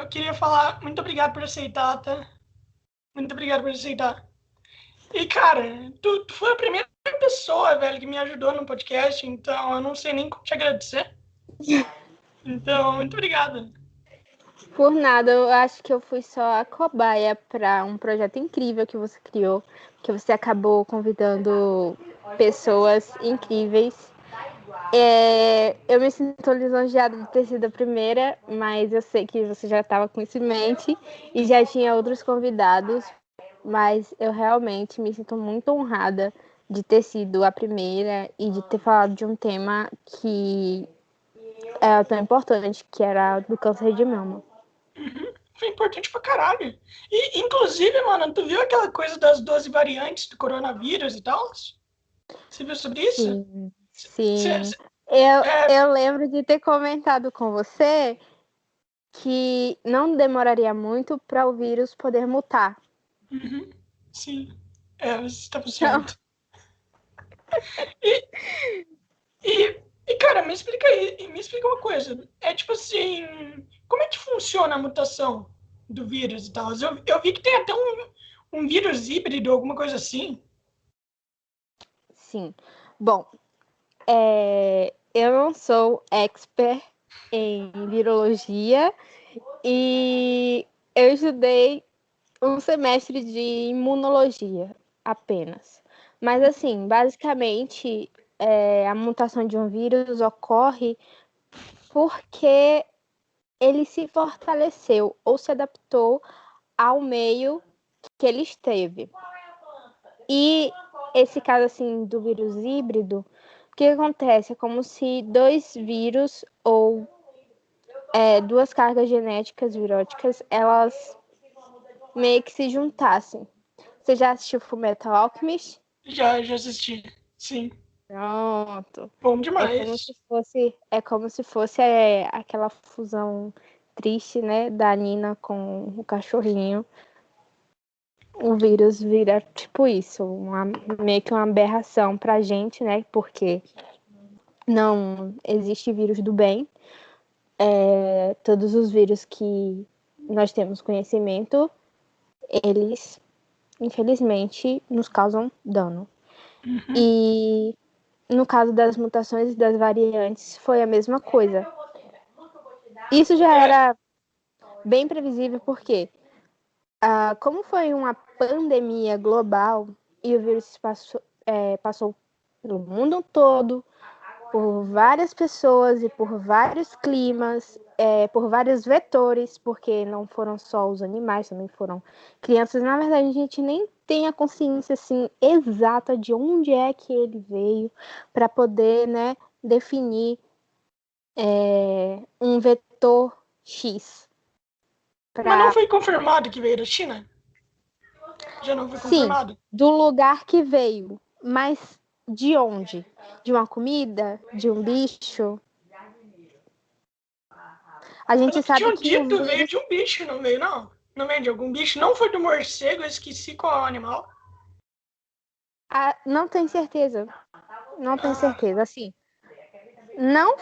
eu queria falar muito obrigado por aceitar, tá? Muito obrigado por aceitar. E, cara, tu foi a primeira pessoa, velho, que me ajudou no podcast, então eu não sei nem como te agradecer. Então, muito obrigado. Por nada, eu acho que eu fui só a cobaia para um projeto incrível que você criou, que você acabou convidando pessoas incríveis. Eu me sinto lisonjeada de ter sido a primeira, mas eu sei que você já estava com isso em mente e já tinha outros convidados, mas eu realmente me sinto muito honrada de ter sido a primeira e de ter falado de um tema que é tão importante, que era do câncer de mama. Foi importante pra caralho. E, inclusive, mano, tu viu aquela coisa das 12 variantes do coronavírus e tal? Você viu sobre isso? Sim, Cê, sim. cê, Eu lembro de ter comentado com você que não demoraria muito para o vírus poder mutar. uhum, sim, você estava Então, certo. E, cara, me explica uma coisa. É tipo assim, como é que funciona a mutação do vírus e tal? Eu vi que tem até um vírus híbrido, alguma coisa assim. sim. Bom, eu não sou expert em virologia e eu estudei um semestre de imunologia apenas. Mas, assim, basicamente, a mutação de um vírus ocorre porque ele se fortaleceu ou se adaptou ao meio que ele esteve. E esse caso assim do vírus híbrido, o que acontece? É como se dois vírus ou duas cargas genéticas viróticas, elas meio que se juntassem. Você já assistiu Fullmetal Alchemist? Já assisti. Sim. Pronto. Bom É como demais. se fosse, aquela fusão triste, né, da Nina com o cachorrinho. O vírus vira tipo isso, meio que uma aberração pra gente, né? Porque não existe vírus do bem. Todos os vírus que nós temos conhecimento, eles, infelizmente, nos causam dano. Uhum. E no caso das mutações e das variantes, foi a mesma coisa. Isso já era bem previsível, porque como foi uma pandemia global e o vírus passou pelo mundo todo, por várias pessoas e por vários climas, por vários vetores, porque não foram só os animais, também foram crianças. Na verdade, a gente nem tem a consciência assim exata de onde é que ele veio para poder, né, definir um vetor X. Mas não Pra... foi confirmado que veio da China? Já não foi Sim, confirmado? do lugar que veio, mas de onde? De uma comida? De um bicho? A gente Pelo que sabe tinham que o dito, veio vírus. de um bicho, não veio, não? Não veio de algum bicho? Não foi do morcego, eu esqueci qual é o animal. Não tenho certeza. Não tenho Ah, certeza. Assim, não,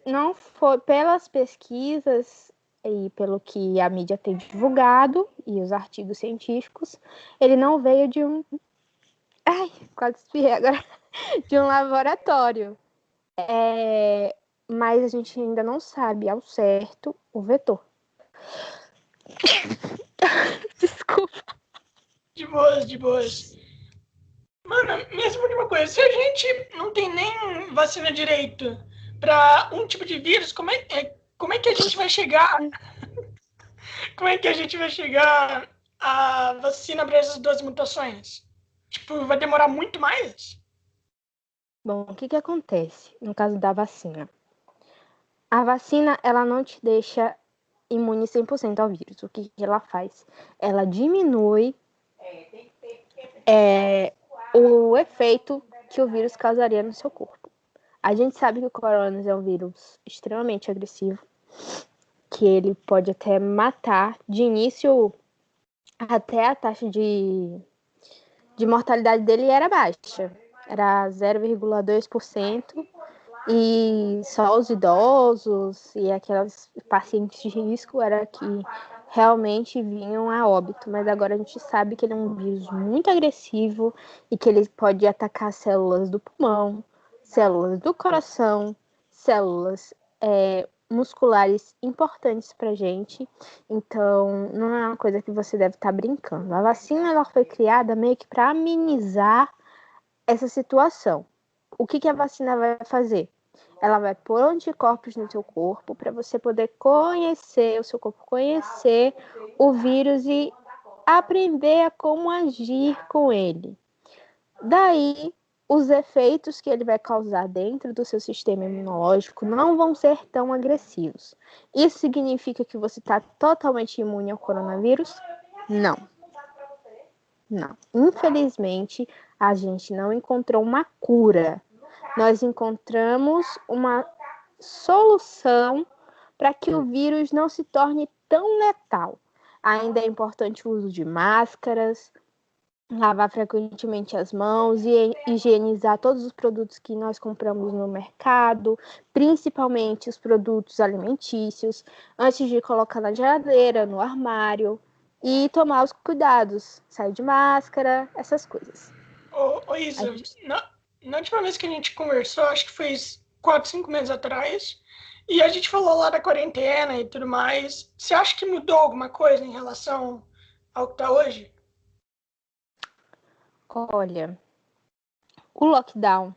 não foi pelas pesquisas e pelo que a mídia tem divulgado e os artigos científicos, ele não veio de um. Ai, quase espirrei agora. De um laboratório. Mas a gente ainda não sabe ao certo o vetor. Desculpa. de boas, de boas. Mano, mesmo de uma coisa, se a gente não tem nem vacina direito para um tipo de vírus, como é que a gente vai chegar? Como é que a gente vai chegar à vacina para essas duas mutações? Tipo, vai demorar muito mais? Bom, o que acontece no caso da vacina? A vacina, ela não te deixa imune 100% ao vírus. O que ela faz? Ela diminui o efeito que o vírus causaria no seu corpo. A gente sabe que o coronavírus é um vírus extremamente agressivo, que ele pode até matar. De início, até a taxa de mortalidade dele era baixa, era 0,2%, e só os idosos e aquelas pacientes de risco era que realmente vinham a óbito, mas agora a gente sabe que ele é um vírus muito agressivo e que ele pode atacar células do pulmão, células do coração, células musculares importantes para a gente. Então, não é uma coisa que você deve estar brincando. A vacina ela foi criada meio que para amenizar essa situação. O que a vacina vai fazer? Ela vai pôr anticorpos no seu corpo para você poder conhecer, o seu corpo conhecer o vírus e aprender a como agir com ele. Daí, os efeitos que ele vai causar dentro do seu sistema imunológico não vão ser tão agressivos. Isso significa que você está totalmente imune ao coronavírus? Não. Não. Infelizmente, a gente não encontrou uma cura. Nós encontramos uma solução para que o vírus não se torne tão letal. Ainda é importante o uso de máscaras, lavar frequentemente as mãos e higienizar todos os produtos que nós compramos no mercado, principalmente os produtos alimentícios, antes de colocar na geladeira, no armário, e tomar os cuidados, sair de máscara, essas coisas. Ô Isa, na última vez que a gente conversou, acho que foi 4, 5 meses atrás, e a gente falou lá da quarentena e tudo mais. Você acha que mudou alguma coisa em relação ao que está hoje? Olha, o lockdown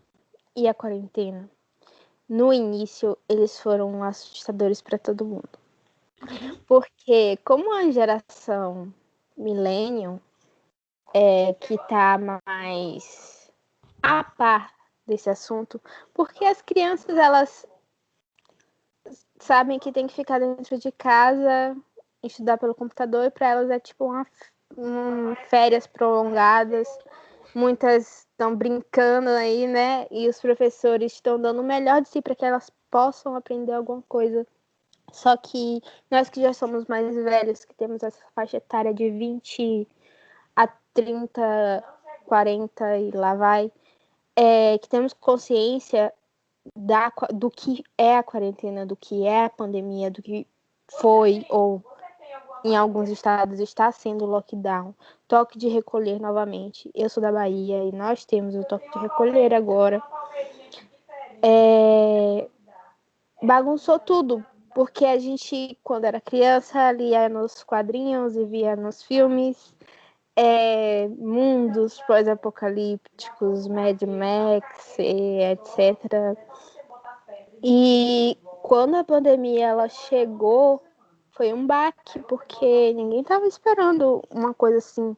e a quarentena, no início, eles foram assustadores para todo mundo. Porque como a geração millennium que está mais a par desse assunto, porque as crianças, elas sabem que tem que ficar dentro de casa, estudar pelo computador, e para elas é tipo férias prolongadas. Muitas estão brincando aí, né? E os professores estão dando o melhor de si para que elas possam aprender alguma coisa. Só que nós que já somos mais velhos, que temos essa faixa etária de 20 a 30, 40 e lá vai, que temos consciência do que é a quarentena, do que é a pandemia, do que foi ou em alguns estados está sendo lockdown, toque de recolher novamente. Eu sou da Bahia e nós temos o toque de recolher agora. Bagunçou tudo, porque a gente, quando era criança, lia nos quadrinhos e via nos filmes mundos pós-apocalípticos, Mad Max, etc. E quando a pandemia ela chegou, foi um baque, porque ninguém estava esperando uma coisa assim,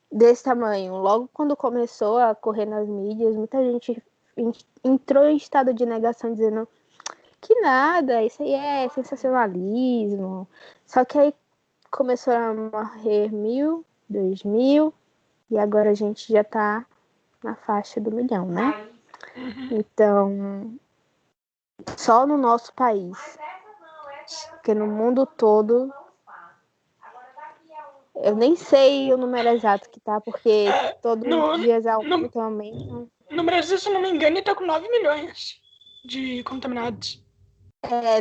desse tamanho. Logo quando começou a correr nas mídias, muita gente entrou em estado de negação, dizendo que nada, isso aí é sensacionalismo. Só que aí começaram a morrer 1.000, 2.000, e agora a gente já tá na faixa do 1.000.000, né? Então, só no nosso país, porque no mundo todo, eu nem sei o número exato que tá, porque todos os dias aumentam. No Brasil, se não me engano, tá com 9 milhões de contaminados.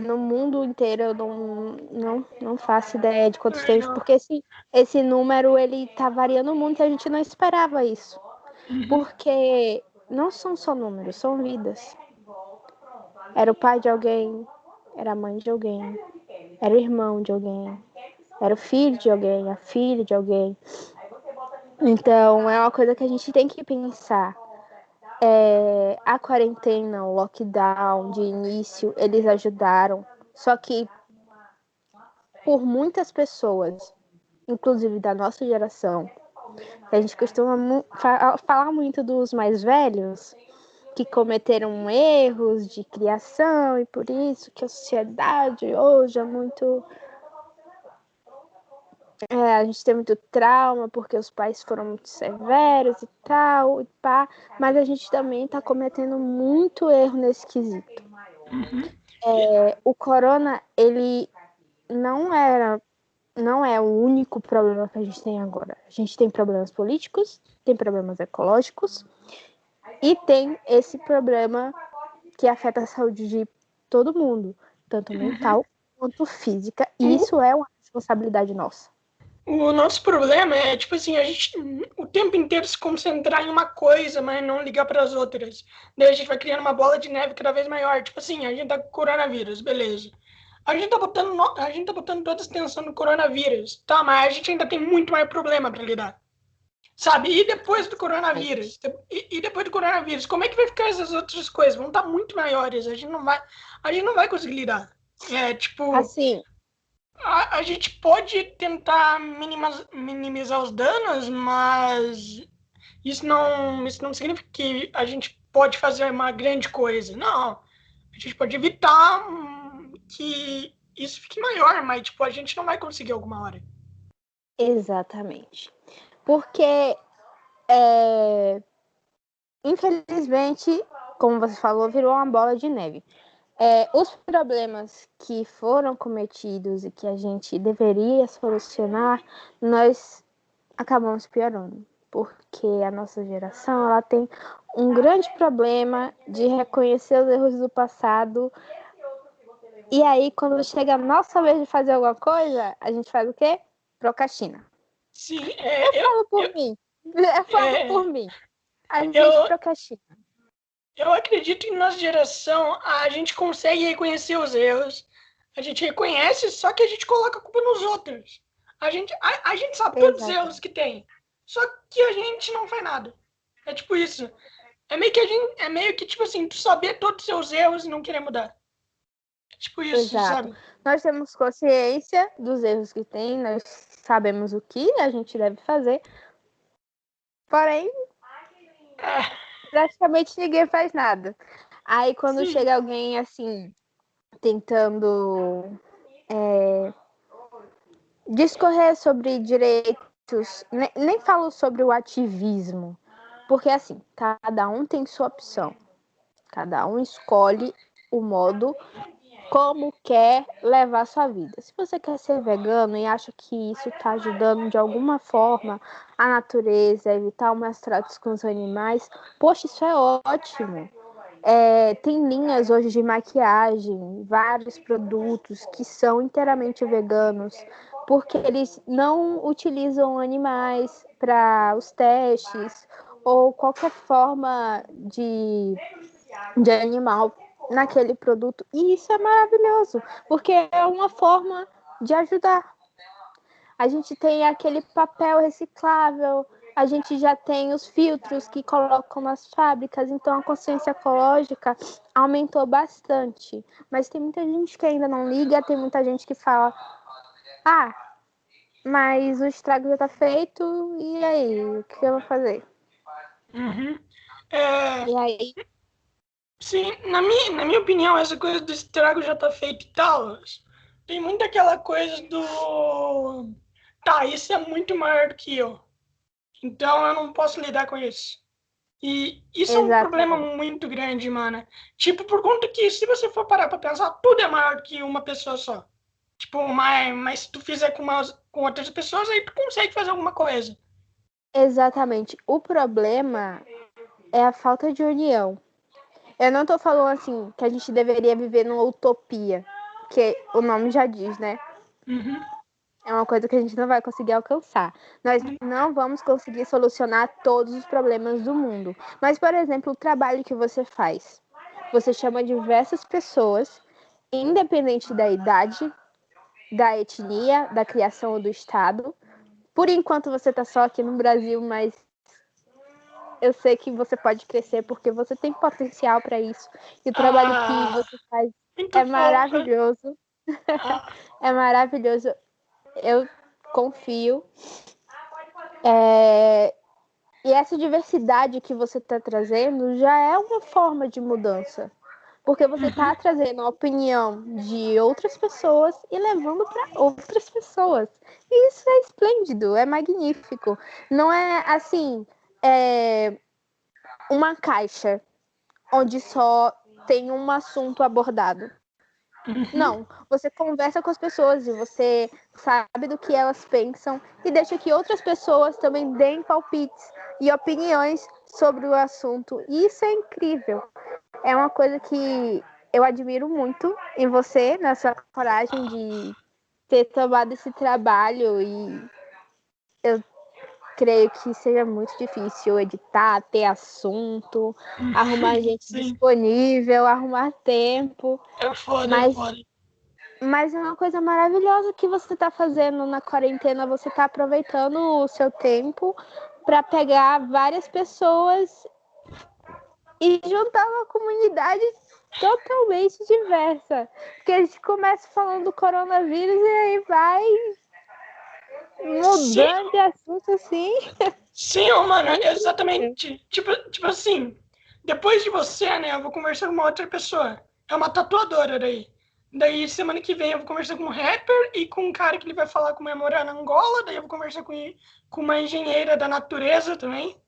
No mundo inteiro eu não faço ideia de quantos teve, porque esse número ele tá variando muito e a gente não esperava isso. Porque não são só números, são vidas. Era o pai de alguém, era a mãe de alguém, era o irmão de alguém, era o filho de alguém, a filha de alguém. Então, é uma coisa que a gente tem que pensar. A quarentena, o lockdown de início, eles ajudaram. Só que, por muitas pessoas, inclusive da nossa geração, a gente costuma falar muito dos mais velhos, que cometeram erros de criação, e por isso que a sociedade hoje é muito... a gente tem muito trauma, porque os pais foram muito severos e tal, e pá, mas a gente também está cometendo muito erro nesse quesito. O corona, ele não é o único problema que a gente tem agora. A gente tem problemas políticos, tem problemas ecológicos, e tem esse problema que afeta a saúde de todo mundo, tanto mental quanto física, e isso é uma responsabilidade nossa. O nosso problema é, tipo assim, a gente o tempo inteiro se concentrar em uma coisa, mas não ligar para as outras. Daí a gente vai criando uma bola de neve cada vez maior. Tipo assim, a gente tá com coronavírus, beleza. A gente tá botando toda a atenção no coronavírus, tá? Mas a gente ainda tem muito mais problema para lidar. Sabe? E depois do coronavírus? E depois do coronavírus, como é que vai ficar essas outras coisas? Vão estar muito maiores. A gente não vai conseguir lidar. É, tipo, Assim, a gente pode tentar minimizar os danos, mas isso não significa que a gente pode fazer uma grande coisa. Não. A gente pode evitar que isso fique maior, mas tipo, a gente não vai conseguir alguma hora. exatamente. Porque, infelizmente, como você falou, virou uma bola de neve. Os problemas que foram cometidos e que a gente deveria solucionar, nós acabamos piorando. Porque a nossa geração ela tem um grande problema de reconhecer os erros do passado. E aí, quando chega a nossa vez de fazer alguma coisa, a gente faz o quê? Procrastina. Sim, Eu falo por mim. Eu falo por mim. A gente procrastina. Eu acredito que nossa geração a gente consegue reconhecer os erros. A gente reconhece, só que a gente coloca a culpa nos outros. A gente sabe todos os erros que tem. Só que a gente não faz nada. É tipo isso. É meio que tipo assim, tu saber todos os seus erros e não querer mudar. É tipo isso, Exato. sabe? Nós temos consciência dos erros que tem, nós sabemos o que a gente deve fazer. Porém, praticamente ninguém faz nada. Aí quando Sim. chega alguém assim, tentando discorrer sobre direitos, nem falo sobre o ativismo, porque assim, cada um tem sua opção, cada um escolhe o modo como quer levar sua vida. Se você quer ser vegano e acha que isso está ajudando de alguma forma a natureza, evitar os maus tratos com os animais, poxa, isso é ótimo. Tem linhas hoje de maquiagem, vários produtos que são inteiramente veganos, porque eles não utilizam animais para os testes ou qualquer forma de animal naquele produto. E isso é maravilhoso, porque é uma forma de ajudar. A gente tem aquele papel reciclável, a gente já tem os filtros que colocam nas fábricas, então a consciência ecológica aumentou bastante. Mas tem muita gente que ainda não liga, tem muita gente que fala: ah, mas o estrago já está feito, e aí? O que eu vou fazer? Uhum. E aí? Sim, na minha opinião, essa coisa do estrago já tá feito e tal. Tem muito aquela coisa do. Tá, isso é muito maior do que eu. Então eu não posso lidar com isso. E isso é um problema Exatamente. muito grande, mano. Tipo, por conta que se você for parar pra pensar, tudo é maior do que uma pessoa só. Tipo, mas se tu fizer com outras pessoas, aí tu consegue fazer alguma coisa. Exatamente. O problema é a falta de união. Eu não tô falando assim que a gente deveria viver numa utopia, que o nome já diz, né? Uhum. É uma coisa que a gente não vai conseguir alcançar. Nós não vamos conseguir solucionar todos os problemas do mundo. Mas, por exemplo, o trabalho que você faz. Você chama diversas pessoas, independente da idade, da etnia, da criação ou do estado. Por enquanto você está só aqui no Brasil, mas eu sei que você pode crescer porque você tem potencial para isso. E o trabalho que você faz Muito é fofa. maravilhoso. Ah, É maravilhoso. Eu confio. E essa diversidade que você está trazendo já é uma forma de mudança. Porque você está trazendo a opinião de outras pessoas e levando para outras pessoas. E isso é esplêndido, é magnífico. Não é assim, uma caixa onde só tem um assunto abordado. Não, você conversa com as pessoas e você sabe do que elas pensam e deixa que outras pessoas também deem palpites e opiniões sobre o assunto. E isso é incrível. É uma coisa que eu admiro muito em você, nessa coragem de ter tomado esse trabalho, e eu creio que seja muito difícil editar, ter assunto, arrumar gente Sim, disponível, arrumar tempo, é foda, é mas, foda. mas é uma coisa maravilhosa que você está fazendo na quarentena. Você está aproveitando o seu tempo para pegar várias pessoas e juntar uma comunidade totalmente diversa. Porque a gente começa falando do coronavírus e aí vai Sim, mudando de assunto assim. sim, ô, mano, É incrível. exatamente. Tipo assim, depois de você, né, eu vou conversar com uma outra pessoa. É uma tatuadora daí. Daí, semana que vem, eu vou conversar com um rapper e com um cara que ele vai falar como é morar na Angola. Daí, eu vou conversar com uma engenheira da natureza também.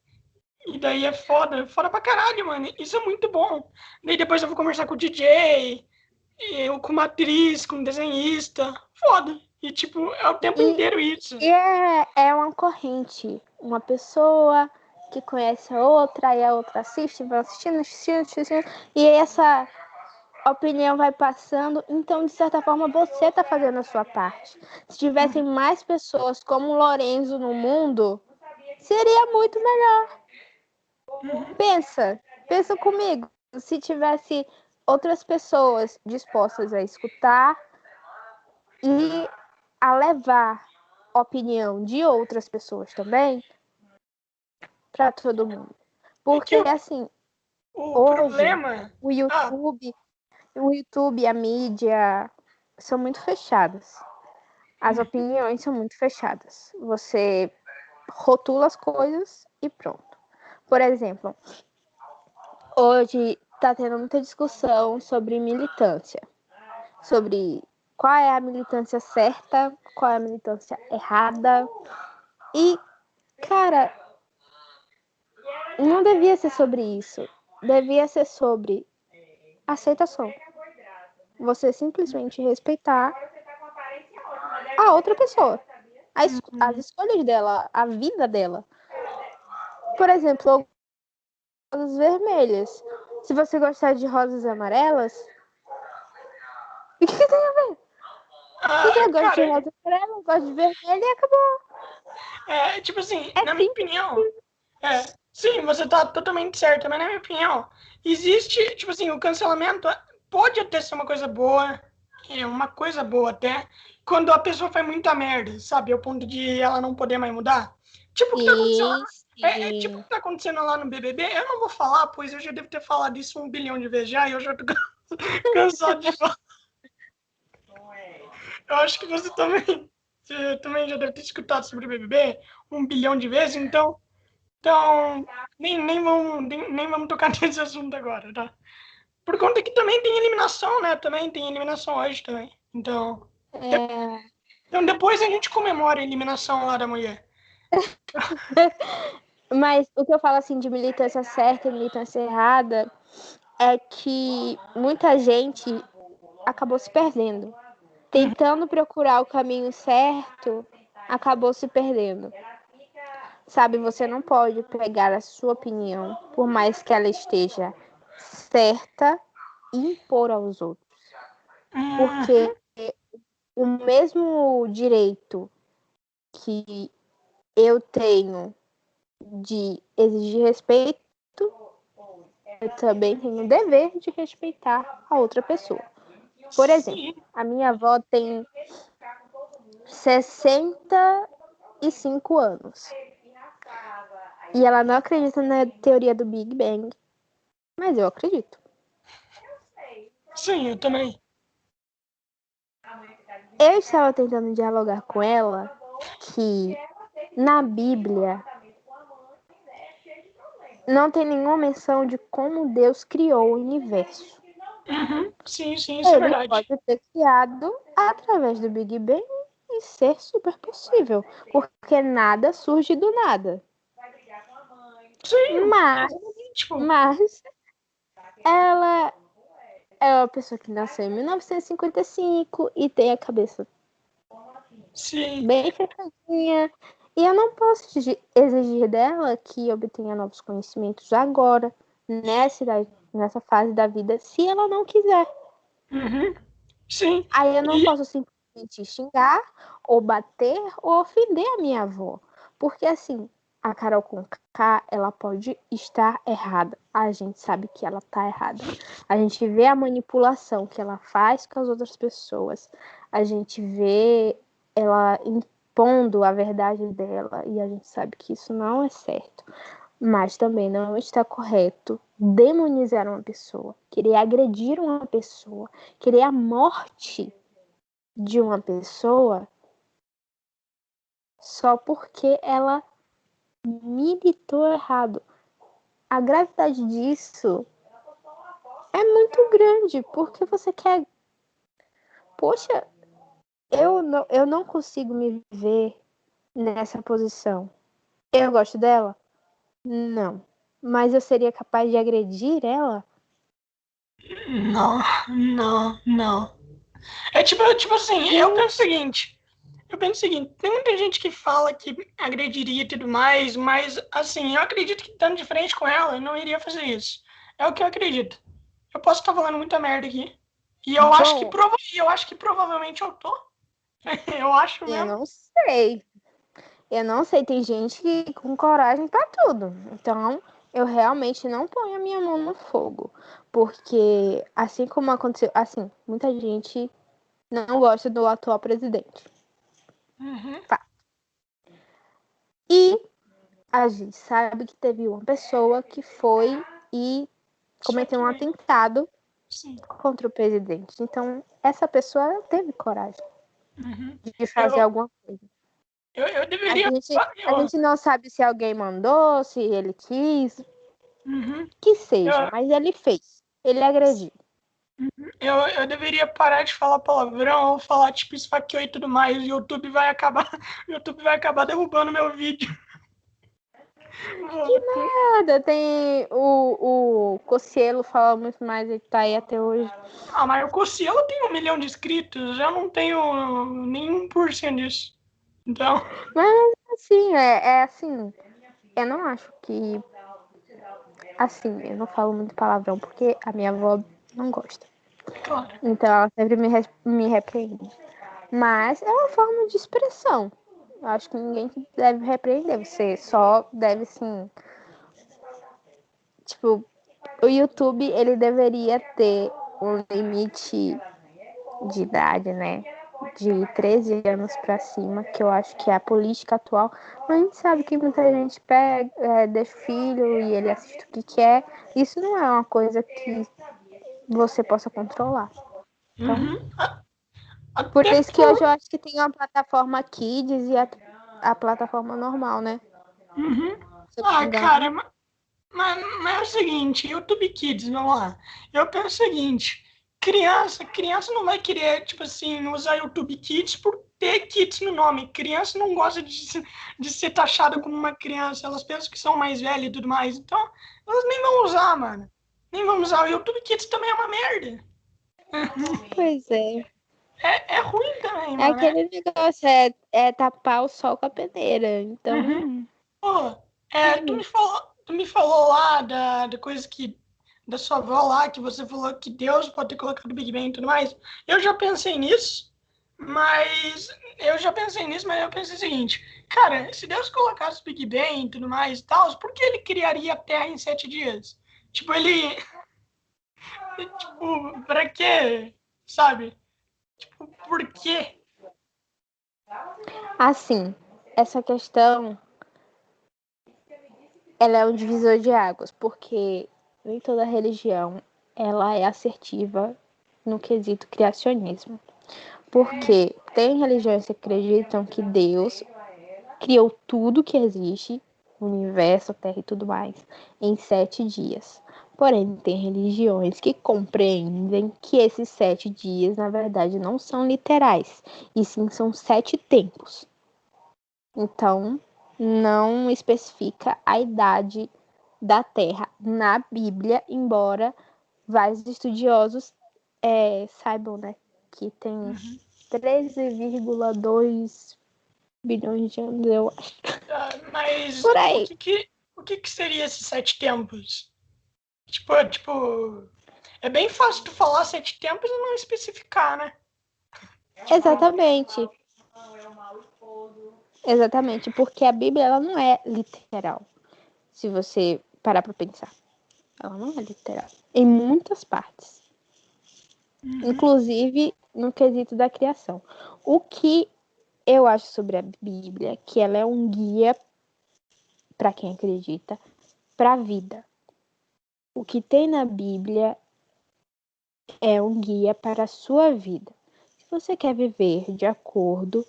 E daí é foda pra caralho, mano. Isso é muito bom. Daí, depois eu vou conversar com o DJ, eu com uma atriz, com um desenhista. Foda. E, tipo, é o tempo E, inteiro isso. e é uma corrente. Uma pessoa que conhece a outra, e a outra assiste, vai assistindo, e aí essa opinião vai passando. Então, de certa forma, você está fazendo a sua parte. Se tivessem mais pessoas como o Lorenzo no mundo, seria muito melhor. Pensa comigo. Se tivesse outras pessoas dispostas a escutar e a levar a opinião de outras pessoas também para todo mundo. É que Porque, assim, o hoje, problema. o Ah, YouTube, o YouTube, a mídia são muito fechadas. As opiniões são muito fechadas. Você rotula as coisas e pronto. Por exemplo, hoje está tendo muita discussão sobre militância, sobre qual é a militância certa, qual é a militância errada. E, cara, não devia ser sobre isso. Devia ser sobre aceitação. Você simplesmente respeitar a outra pessoa, as escolhas dela, a vida dela. Por exemplo, rosas vermelhas. Se você gostar de rosas amarelas, o que tem a ver? Você gosta de cara, rosa amarela, gosta de vermelho e acabou. tipo assim, É na minha simples opinião, assim. sim, você tá totalmente certa, mas na minha opinião, existe, tipo assim, o cancelamento pode até ser uma coisa boa, é uma coisa boa até, quando a pessoa faz muita merda, sabe, ao ponto de ela não poder mais mudar. Tipo o que tá acontecendo lá, Sim, tipo o sim. que tá acontecendo lá no BBB, eu não vou falar, pois eu já devo ter falado isso 1 bilhão de vezes já, e eu já tô cansado de falar. Eu acho que você também já deve ter escutado sobre o BBB 1 bilhão de vezes, então nem vamos tocar nesse assunto agora, tá? Por conta que também tem eliminação, né? Também tem eliminação hoje também. É... Então depois a gente comemora a eliminação lá da mulher. Mas o que eu falo assim de militância certa e militância errada é que muita gente acabou se perdendo. Tentando procurar o caminho certo, acabou se perdendo. Sabe, você não pode pegar a sua opinião, por mais que ela esteja certa, e impor aos outros. Uhum. Porque o mesmo direito que eu tenho de exigir respeito, eu também tenho o dever de respeitar a outra pessoa. Por exemplo, Sim. a minha avó tem 65 anos. E ela não acredita na teoria do Big Bang, mas eu acredito. Sim, eu também. Eu estava tentando dialogar com ela que na Bíblia não tem nenhuma menção de como Deus criou o universo. Uhum. Sim, isso é Ele verdade. pode ter criado através do Big Bang e ser super possível, porque nada surge do nada. Sim, Mas, exatamente. Tipo, mas ela é uma pessoa que nasceu em 1955 e tem a cabeça sim. bem fechadinha. E eu não posso exigir dela que obtenha novos conhecimentos agora, nessa idade nessa fase da vida se ela não quiser. Uhum. Sim. Aí eu não posso simplesmente xingar, ou bater, ou ofender a minha avó. Porque, assim, a Carol Conká, ela pode estar errada. A gente sabe que ela tá errada. A gente vê a manipulação que ela faz com as outras pessoas. A gente vê ela impondo a verdade dela. E a gente sabe que isso não é certo. Mas também não está correto demonizar uma pessoa, querer agredir uma pessoa, querer a morte de uma pessoa só porque ela militou errado. A gravidade disso é muito grande, porque você quer. Poxa, eu não consigo me ver nessa posição. Eu gosto dela? Não. Mas eu seria capaz de agredir ela? Não, não, não. É tipo assim, eu penso o seguinte, tem muita gente que fala que agrediria e tudo mais, mas assim, eu acredito que estando de frente com ela, eu não iria fazer isso. É o que eu acredito. Eu posso estar falando muita merda aqui. E Bom, eu acho que provavelmente eu tô. Eu acho eu mesmo. não sei. Eu não sei, tem gente que com coragem pra tudo. Então, eu realmente não ponho a minha mão no fogo. Porque, assim como aconteceu, assim, muita gente não gosta do atual presidente. Uhum. Tá. E a gente sabe que teve uma pessoa que foi e Só cometeu que, um atentado sim. contra o presidente. Então, essa pessoa teve coragem Uhum. de fazer Eu, alguma coisa. eu A deveria. gente, a gente não sabe se alguém mandou, se ele quis, Uhum. que Eu, seja, mas ele fez. Ele agrediu. eu deveria parar de falar palavrão, ou falar tipo esfaqueou e tudo mais. O YouTube vai acabar, o YouTube vai acabar derrubando meu vídeo. Nada, tem o Cocielo fala muito mais, ele tá aí até hoje. Ah, mas o Cossielo tem 1 milhão de inscritos, eu não tenho nem 1% disso. Então, Mas assim, é assim, eu não acho que. Assim, eu não falo muito palavrão porque a minha avó não gosta. claro. Então ela sempre me repreende. Mas é uma forma de expressão. Eu acho que ninguém deve repreender. Você só deve, sim. Tipo, o YouTube, ele deveria ter um limite de idade, né? De 13 anos pra cima, que eu acho que é a política atual. Mas a gente sabe que muita gente pega, deixa o filho e ele assiste o que quer. Isso não é uma coisa que você possa controlar. Então, Uhum. por Até isso que por. hoje eu acho que tem a plataforma Kids e a plataforma normal, né? Uhum. Se eu não me Ah, engano. cara, mas é o seguinte, YouTube Kids, vamos lá. Eu penso o seguinte, criança não vai querer, tipo assim, usar YouTube Kids por ter Kids no nome. Criança não gosta de ser taxada como uma criança, elas pensam que são mais velhas e tudo mais. Então, elas nem vão usar, mano. Nem vão usar. O YouTube Kids também é uma merda. Pois é. É ruim também, É mano. aquele negócio, é tapar o sol com a peneira. Uhum. Então, Pô, realmente. tu me falou lá da coisa que da sua avó lá, que você falou que Deus pode ter colocado o Big Bang e tudo mais. Eu já pensei nisso, mas eu pensei o seguinte, cara, se Deus colocasse o Big Bang e tudo mais e tal, por que ele criaria a Terra em 7 dias? Tipo, ele, tipo, pra quê? Sabe? Tipo, por quê? Assim, essa questão, ela é um divisor de águas, porque nem toda religião, ela é assertiva no quesito criacionismo. Porque tem religiões que acreditam que Deus criou tudo que existe, o universo, a Terra e tudo mais, em 7 dias. Porém, tem religiões que compreendem que esses 7 dias, na verdade, não são literais, e sim são 7 tempos. Então, não especifica a idade da Terra na Bíblia, embora vários estudiosos saibam, né, que tem Uhum. 13,2 bilhões de anos, eu acho. Mas Por aí. o que que seria esses 7 tempos? Tipo, é bem fácil tu falar 7 tempos e não especificar, né? Exatamente. Exatamente, porque a Bíblia ela não é literal. Se você parar para pensar, ela não é literal. Em muitas partes. Inclusive no quesito da criação. O que eu acho sobre a Bíblia, que ela é um guia para quem acredita, para a vida. O que tem na Bíblia é um guia para a sua vida. Se você quer viver de acordo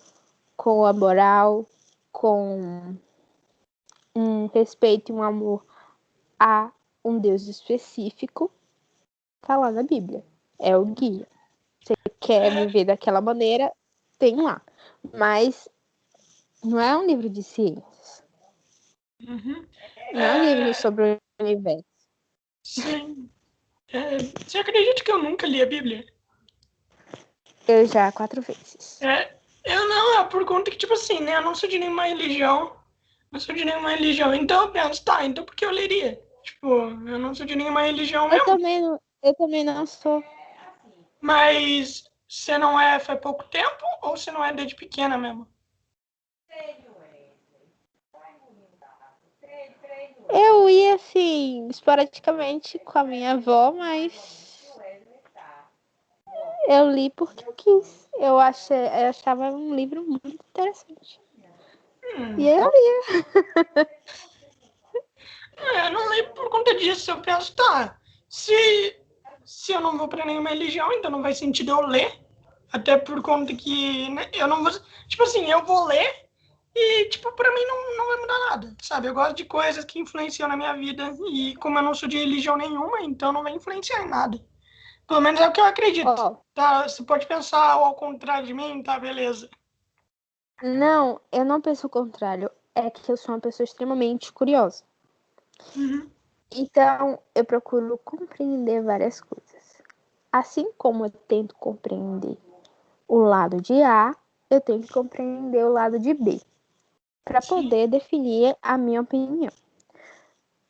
com a moral, com um respeito e um amor a um Deus específico, tá lá na Bíblia. É o guia. Você quer viver daquela maneira, tem lá. Mas não é um livro de ciências. Não é um livro sobre o universo. Sim. Você acredita que eu nunca li a Bíblia? Eu já 4 vezes. Eu não, é por conta que, tipo assim, né? Eu não sou de nenhuma religião. Não sou de nenhuma religião. Então eu penso, tá, então por que eu leria? Tipo, eu não sou de nenhuma religião mesmo. Eu também não sou. Mas você não é faz pouco tempo ou você não é desde pequena mesmo? Eu ia, assim, esporadicamente com a minha avó, mas eu li porque eu quis. Eu achava um livro muito interessante. E eu lia. Eu não leio por conta disso. Eu penso, tá, se eu não vou pra nenhuma religião, então não faz sentido eu ler. Até por conta que né, eu não vou. Tipo assim, eu vou ler e, tipo, pra mim não vai mudar nada, sabe? Eu gosto de coisas que influenciam na minha vida. E como eu não sou de religião nenhuma, então não vai influenciar em nada. Pelo menos é o que eu acredito. Ó, Tá? Você pode pensar ao contrário de mim, tá? Beleza. não, eu não penso o contrário. É que eu sou uma pessoa extremamente curiosa. Uhum. Então, eu procuro compreender várias coisas. Assim como eu tento compreender o lado de A, eu tenho que compreender o lado de B, para Sim. poder definir a minha opinião.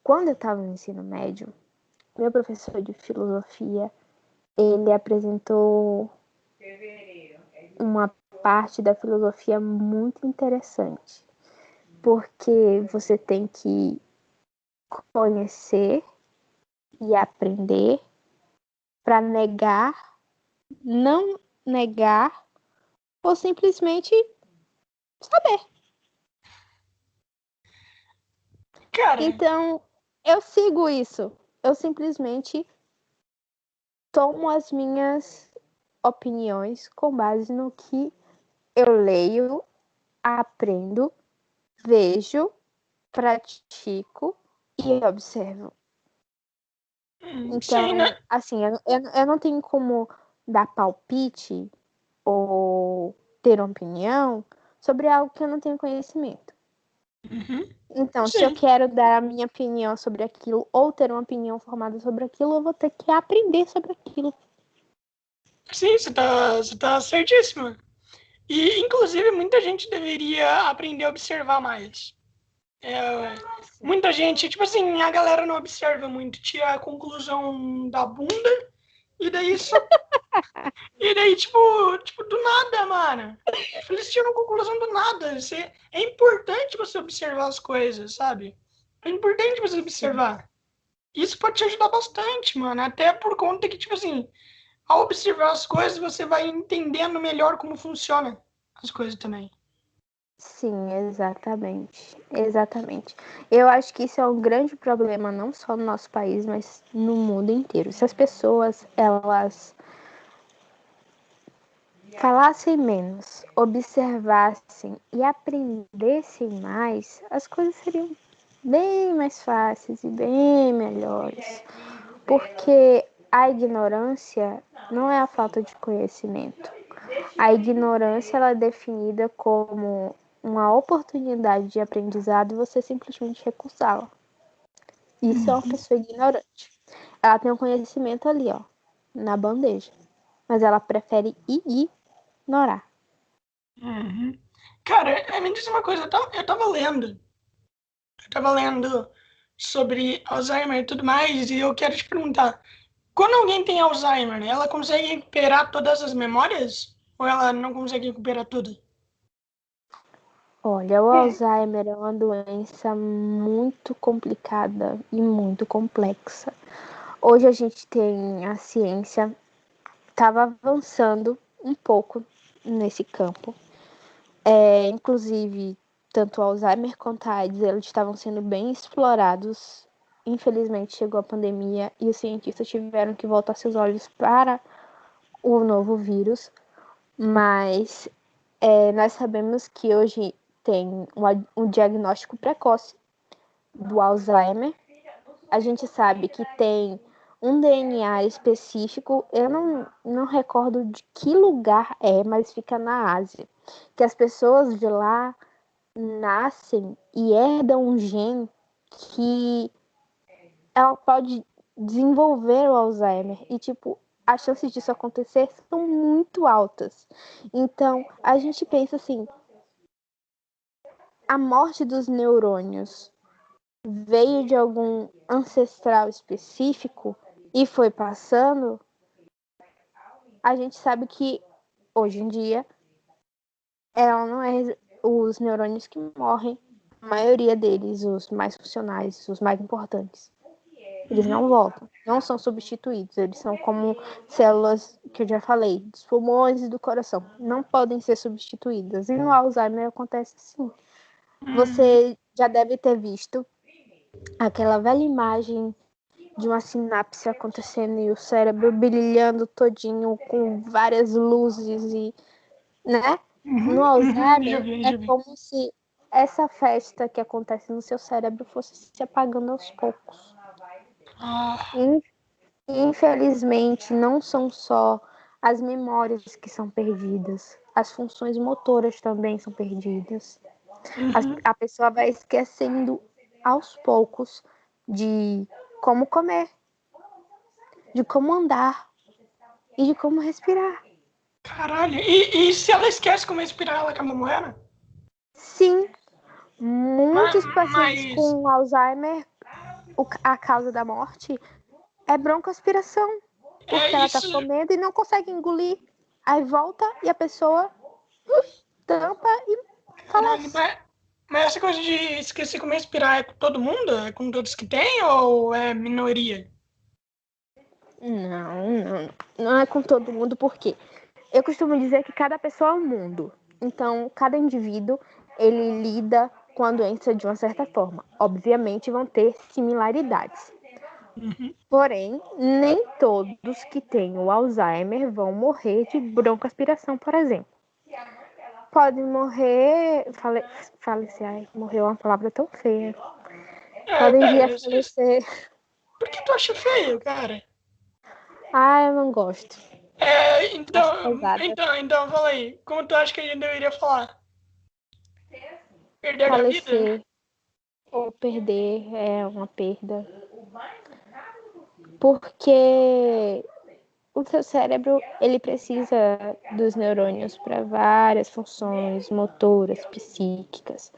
Quando eu estava no ensino médio, meu professor de filosofia, ele apresentou uma parte da filosofia muito interessante, porque você tem que conhecer e aprender para negar, não negar ou simplesmente saber. Cara, Então, eu sigo isso. Eu simplesmente tomo as minhas opiniões com base no que eu leio, aprendo, vejo, pratico e observo. sim, né? Então, assim, eu não tenho como dar palpite ou ter uma opinião sobre algo que eu não tenho conhecimento. Uhum. Então, se eu Sim. quero dar a minha opinião sobre aquilo ou ter uma opinião formada sobre aquilo, eu vou ter que aprender sobre aquilo. Sim, você tá certíssima. E, inclusive, muita gente deveria aprender a observar mais. É, muita gente, tipo assim, a galera não observa muito, tira a conclusão da bunda e daí só. E daí, tipo, do nada, mano. Tipo, eles tiram a conclusão do nada. É importante você observar as coisas, sabe? É importante você observar. Isso pode te ajudar bastante, mano. Até por conta que, tipo assim, ao observar as coisas, você vai entendendo melhor como funciona as coisas também. Sim, exatamente. Exatamente. Eu acho que isso é um grande problema não só no nosso país, mas no mundo inteiro. Se as pessoas elas falassem menos, observassem e aprendessem mais, as coisas seriam bem mais fáceis e bem melhores. Porque a ignorância não é a falta de conhecimento. A ignorância ela é definida como uma oportunidade de aprendizado e você simplesmente recusá-la. Isso é uma pessoa ignorante. Ela tem um conhecimento ali, ó, na bandeja, mas ela prefere ignorar. Uhum. Cara, me diz uma coisa, eu tava lendo sobre Alzheimer e tudo mais, e eu quero te perguntar, quando alguém tem Alzheimer, ela consegue recuperar todas as memórias? Ou ela não consegue recuperar tudo? Olha, o Alzheimer é uma doença muito complicada e muito complexa. Hoje a gente tem a ciência estava avançando um pouco nesse campo. Inclusive, tanto o Alzheimer quanto a AIDS, eles estavam sendo bem explorados. Infelizmente, chegou a pandemia e os cientistas tiveram que voltar seus olhos para o novo vírus. Mas nós sabemos que hoje tem um diagnóstico precoce do Alzheimer. A gente sabe que tem um DNA específico, eu não recordo de que lugar mas fica na Ásia, que as pessoas de lá nascem e herdam um gene que ela pode desenvolver o Alzheimer e, tipo, as chances disso acontecer são muito altas. Então, a gente pensa assim, a morte dos neurônios veio de algum ancestral específico e foi passando, a gente sabe que hoje em dia ela não é os neurônios que morrem, a maioria deles, os mais funcionais, os mais importantes. Eles não voltam, não são substituídos, eles são como células que eu já falei, dos pulmões e do coração, não podem ser substituídas. E no Alzheimer acontece assim. Você já deve ter visto aquela velha imagem de uma sinapse acontecendo e o cérebro brilhando todinho com várias luzes e, né? No Alzheimer Já é vi. como se essa festa que acontece no seu cérebro fosse se apagando aos poucos. Infelizmente, não são só as memórias que são perdidas, as funções motoras também são perdidas. A pessoa vai esquecendo aos poucos de como comer, de como andar e de como respirar. Caralho, e se ela esquece como respirar, ela acaba morrendo? Sim, muitos pacientes Mas com Alzheimer, a causa da morte é broncoaspiração, é porque ela tá isso. comendo e não consegue engolir. Aí volta e a pessoa tampa e Caralho, falece. mas essa coisa de esquecer como respirar é com todo mundo? É com todos que tem ou é minoria? Não é com todo mundo, porque eu costumo dizer que cada pessoa é um mundo. Então, cada indivíduo, ele lida com a doença de uma certa forma. Obviamente, vão ter similaridades. Porém, nem todos que têm o Alzheimer vão morrer de broncoaspiração, por exemplo. Podem morrer... Falecer... Ai, morreu é uma palavra tão feia. Podem vir a falecer... Por que tu acha feio, cara? Ah, eu não gosto. Acho pesada. Então, fala aí. Como tu acha que a gente deveria falar? Perder a vida? Falecer ou perder é uma perda. Porque o seu cérebro, ele precisa dos neurônios para várias funções motoras, psíquicas.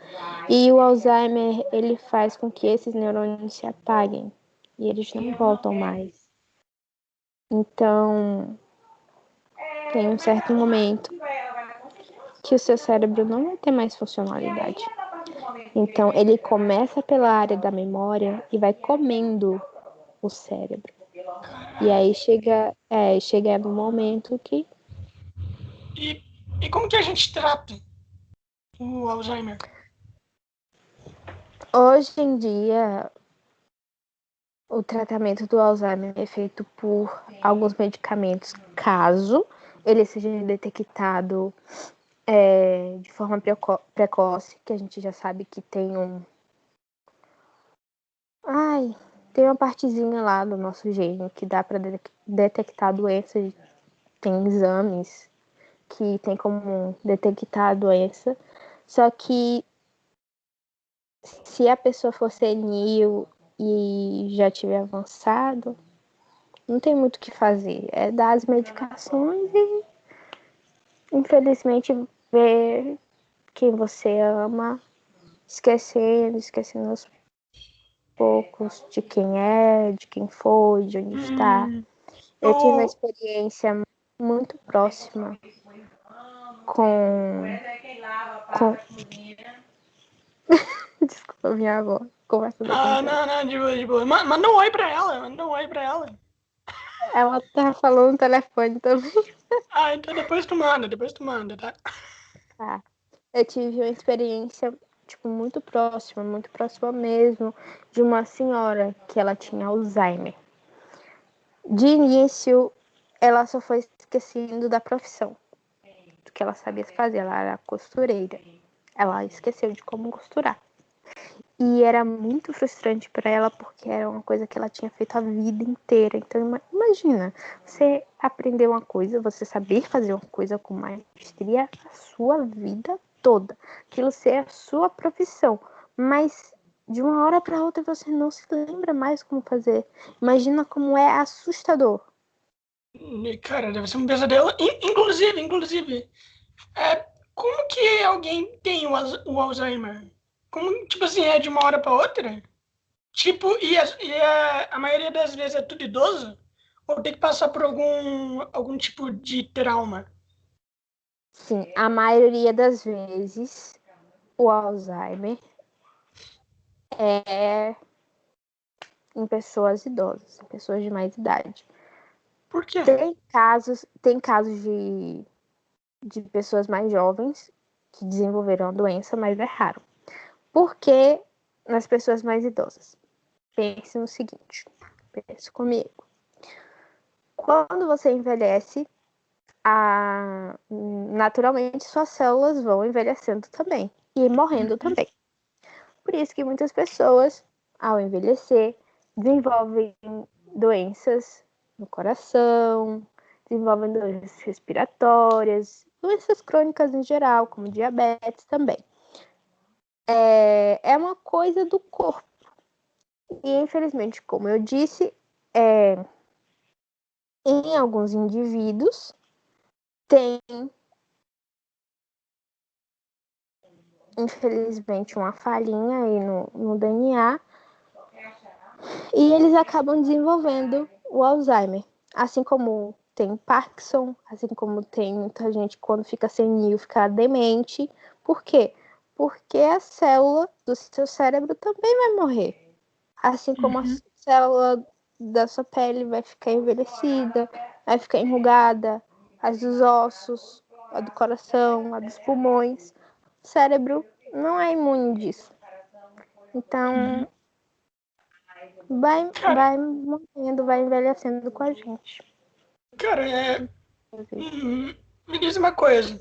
E o Alzheimer, ele faz com que esses neurônios se apaguem e eles não voltam mais. Então, tem um certo momento que o seu cérebro não vai ter mais funcionalidade. Então, ele começa pela área da memória e vai comendo o cérebro. E aí chega no momento que... E como que a gente trata o Alzheimer? Hoje em dia, o tratamento do Alzheimer é feito por alguns medicamentos, caso ele seja detectado de forma precoce, que a gente já sabe que tem tem uma partezinha lá do nosso gene que dá para detectar a doença. Tem exames que tem como detectar a doença. Só que se a pessoa for senil e já tiver avançado, não tem muito o que fazer. É dar as medicações e, infelizmente, ver quem você ama esquecendo. poucos de quem é, de quem foi, de onde está. Eu tive uma experiência muito próxima com... Desculpa, minha avó. Conversa da não, de boa. Manda um oi pra ela, Ela tá falando no telefone também. Então depois tu manda, tá? Tá. Eu tive uma experiência, tipo, muito próxima mesmo, de uma senhora que ela tinha Alzheimer. De início, ela só foi esquecendo da profissão, do que ela sabia fazer. Ela era costureira. Ela esqueceu de como costurar. E era muito frustrante para ela, porque era uma coisa que ela tinha feito a vida inteira. Então, imagina, você aprender uma coisa, você saber fazer uma coisa com maestria a sua vida toda. Aquilo ser a sua profissão. Mas de uma hora para outra você não se lembra mais como fazer. Imagina como é assustador. Cara, deve ser um pesadelo. Inclusive, como que alguém tem o Alzheimer? Como, tipo assim, é de uma hora pra outra? Tipo, a maioria das vezes é tudo idoso? Ou tem que passar por algum tipo de trauma? Sim, a maioria das vezes o Alzheimer é em pessoas idosas, em pessoas de mais idade. Por quê? Tem casos de pessoas mais jovens que desenvolveram a doença, mas é raro. Por que nas pessoas mais idosas? Pense no seguinte, pense comigo. Quando você envelhece, naturalmente suas células vão envelhecendo também e morrendo também. Por isso que muitas pessoas, ao envelhecer, desenvolvem doenças no coração, desenvolvem doenças respiratórias, doenças crônicas em geral, como diabetes também. É uma coisa do corpo. E, infelizmente, como eu disse, em alguns indivíduos tem, infelizmente, uma falhinha aí no DNA e eles acabam desenvolvendo o Alzheimer. Assim como tem Parkinson, assim como tem muita gente quando fica senil, fica demente. Por quê? Porque a célula do seu cérebro também vai morrer. Assim como a célula da sua pele vai ficar envelhecida, vai ficar enrugada, as dos ossos, a do coração, a dos pulmões. O cérebro não é imune disso. Então, vai morrendo, vai envelhecendo com a gente. Cara, me diz uma coisa.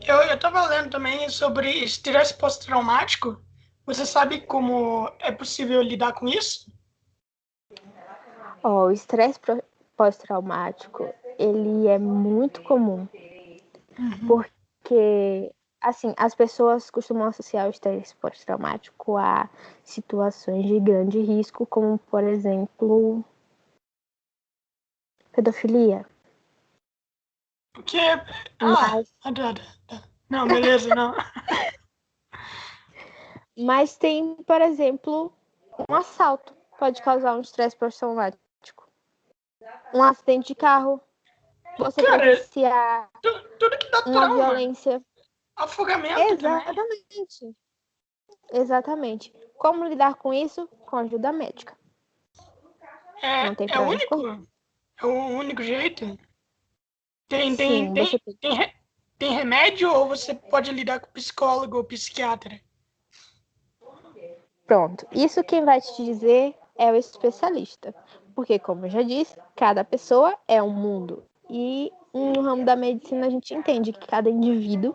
Eu tava lendo também sobre estresse pós-traumático. Você sabe como é possível lidar com isso? O estresse pós-traumático, ele é muito comum, porque, assim, as pessoas costumam associar o estresse pós-traumático a situações de grande risco, como, por exemplo, pedofilia. Porque. Mas, Não, beleza, não. mas tem, por exemplo, um assalto pode causar um estresse pós-traumático. Um acidente de carro, você Cara, presenciar tudo que dá uma trauma. violência. Afogamento também. Exatamente. Como lidar com isso? Com ajuda médica. Não tem É pra onde correr. é o único jeito. Tem, tem, Sim, você tem, tem. tem, tem remédio ou você pode lidar com psicólogo ou psiquiatra? Pronto. Isso quem vai te dizer é o especialista. Porque, como eu já disse, cada pessoa é um mundo. E no ramo da medicina a gente entende que cada indivíduo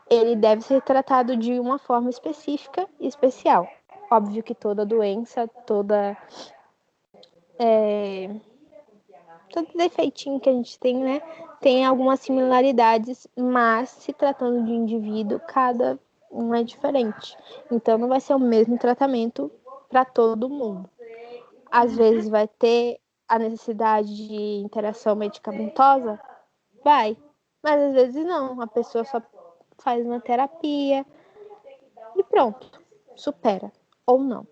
ele deve ser tratado de uma forma específica e especial. Óbvio que toda doença, todo defeitinho que a gente tem, né, tem algumas similaridades, mas se tratando de indivíduo, cada um é diferente. Então não vai ser o mesmo tratamento para todo mundo. Às vezes vai ter a necessidade de interação medicamentosa, vai, mas às vezes não. A pessoa só faz uma terapia e pronto, supera. ou não.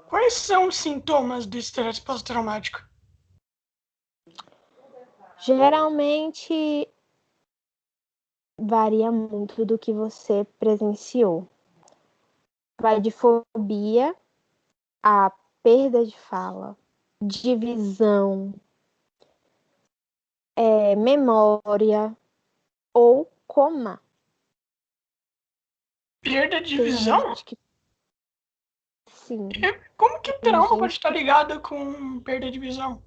Quais são os sintomas do estresse pós-traumático? Geralmente varia muito do que você presenciou. Vai de fobia a perda de fala, divisão, memória ou coma. Perda de Tem visão? gente que sim. Como que o Tem trauma gente pode estar ligado com perda de visão?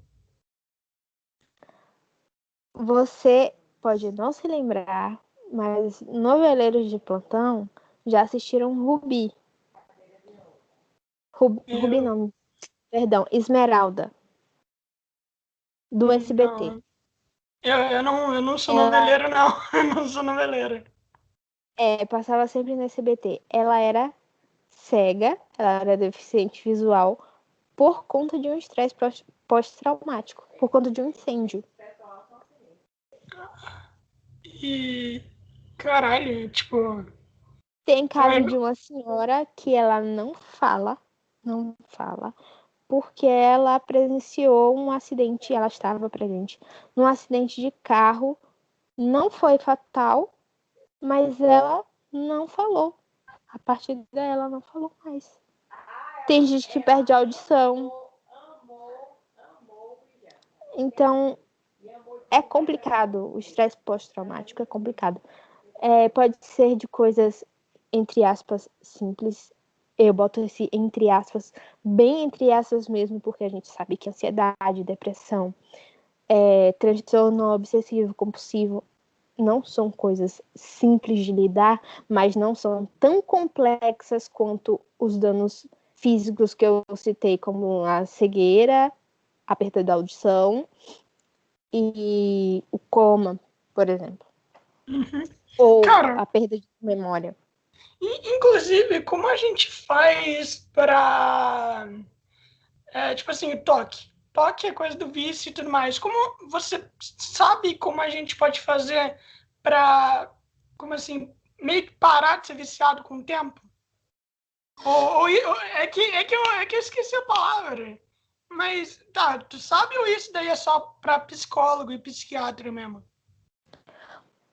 Você pode não se lembrar, mas noveleiros de plantão já assistiram Rubi. Rubi não, perdão, Esmeralda, do SBT. Não, eu não sou Ela noveleiro, não. Eu não sou noveleiro. passava sempre no SBT. Ela era cega, ela era deficiente visual por conta de um estresse pós-traumático, por conta de um incêndio. E, caralho, tipo... Tem caso de uma senhora que ela não fala, porque ela presenciou um acidente, ela estava presente num acidente de carro, não foi fatal, mas ela não falou. A partir daí ela não falou mais. Tem gente que perde a audição. Então, é complicado. O estresse pós-traumático é complicado. Pode ser de coisas, entre aspas, simples. Eu boto esse entre aspas, bem entre aspas mesmo, porque a gente sabe que ansiedade, depressão, transtorno obsessivo compulsivo não são coisas simples de lidar, mas não são tão complexas quanto os danos físicos que eu citei, como a cegueira, a perda da audição e o coma, por exemplo. Uhum. Ou Cara, a perda de memória. inclusive, como a gente faz pra... tipo assim, o toque. Toque é coisa do vício e tudo mais. Como você sabe como a gente pode fazer pra, como assim, meio que parar de ser viciado com o tempo? É que eu esqueci a palavra. Mas, tá, tu sabe ou isso daí é só pra psicólogo e psiquiatra mesmo?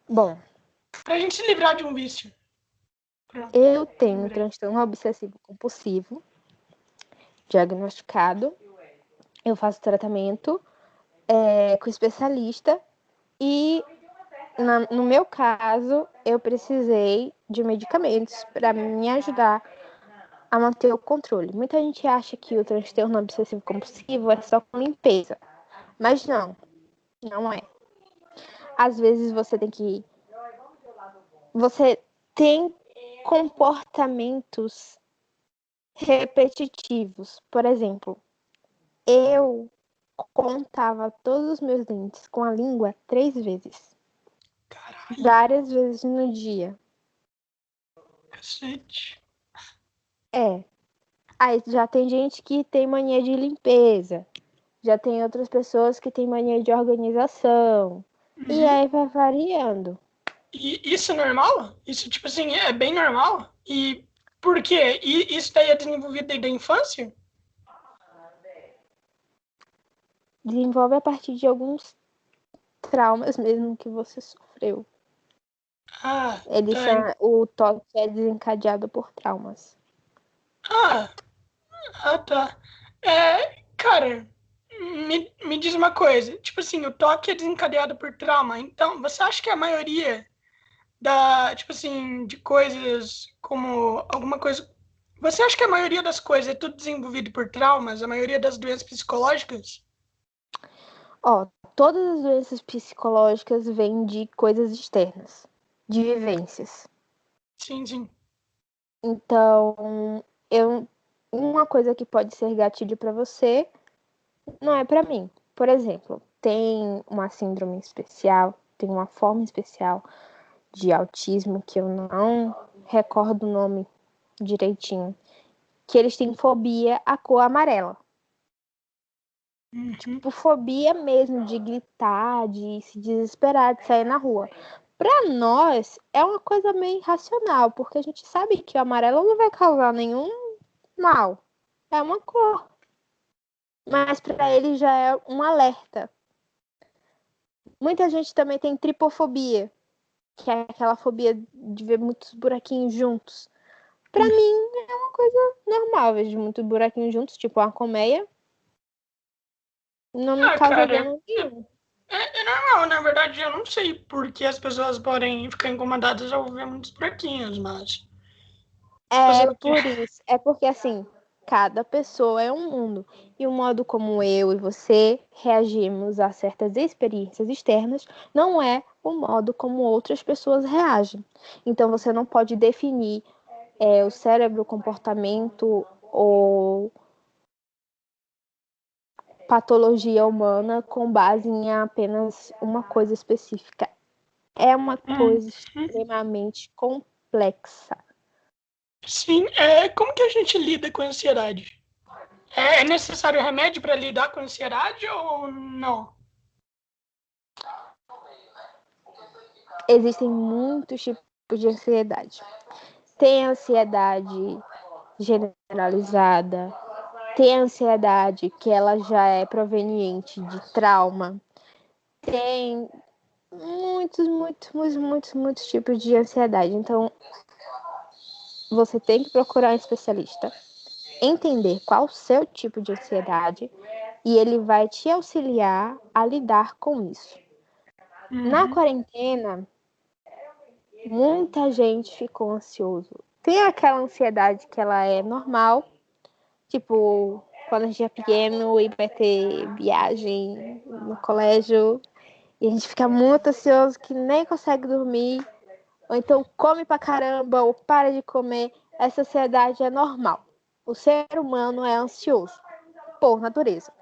Bom, Pra gente se livrar de um vício. Pronto. eu tenho transtorno obsessivo compulsivo diagnosticado. Eu faço tratamento com especialista e no meu caso eu precisei de medicamentos para me ajudar a manter o controle. Muita gente acha que o transtorno obsessivo compulsivo é só com limpeza, mas não é. Às vezes você tem comportamentos repetitivos. Por exemplo, eu contava todos os meus dentes com a língua 3 vezes. Caralho, Várias vezes no dia. cacete. Aí já tem gente que tem mania de limpeza. Já tem outras pessoas que têm mania de organização. E Uhum. aí vai variando. E isso é normal? Isso, tipo assim, é bem normal? E por quê? E isso daí é desenvolvido desde a infância? Desenvolve a partir de alguns traumas mesmo que você sofreu. Ah, tá. O toque é desencadeado por traumas. Ah, tá. Cara, me diz uma coisa. Tipo assim, o toque é desencadeado por trauma. Então, você acha que a maioria tipo assim, de coisas como alguma coisa... Você acha que a maioria das coisas é tudo desenvolvido por traumas? A maioria das doenças psicológicas? Ó, todas as doenças psicológicas vêm de coisas externas, de vivências. Sim, sim. Então, uma coisa que pode ser gatilho para você não é para mim. Por exemplo, tem uma síndrome especial, tem uma forma especial de autismo que eu não recordo o nome direitinho, que eles têm fobia à cor amarela. Uhum. Tipo, fobia mesmo de gritar, de se desesperar, de sair na rua. Para nós, é uma coisa meio irracional, porque a gente sabe que o amarelo não vai causar nenhum normal. É uma cor. Mas para ele já é um alerta. Muita gente também tem tripofobia, que é aquela fobia de ver muitos buraquinhos juntos. Para mim é uma coisa normal, vejo muitos buraquinhos juntos, tipo uma colmeia. Não me causa Cara, dano nenhum. é normal, na verdade, eu não sei por que as pessoas podem ficar incomodadas ao ver muitos buraquinhos, mas fazer É o quê? por isso. É porque, assim, cada pessoa é um mundo. E o modo como eu e você reagimos a certas experiências externas não é o modo como outras pessoas reagem. Então, você não pode definir o cérebro, o comportamento ou patologia humana com base em apenas uma coisa específica. É uma coisa extremamente complexa. Sim, como que a gente lida com a ansiedade? É necessário remédio para lidar com a ansiedade ou não? Existem muitos tipos de ansiedade. Tem ansiedade generalizada, tem ansiedade que ela já é proveniente de trauma, tem muitos tipos de ansiedade. Então, você tem que procurar um especialista, entender qual o seu tipo de ansiedade e ele vai te auxiliar a lidar com isso. Na quarentena, muita gente ficou ansioso. Tem aquela ansiedade que ela é normal, tipo, quando a gente é pequeno e vai ter viagem no colégio e a gente fica muito ansioso que nem consegue dormir, ou então come pra caramba, ou para de comer. Essa ansiedade é normal. O ser humano é ansioso, por natureza.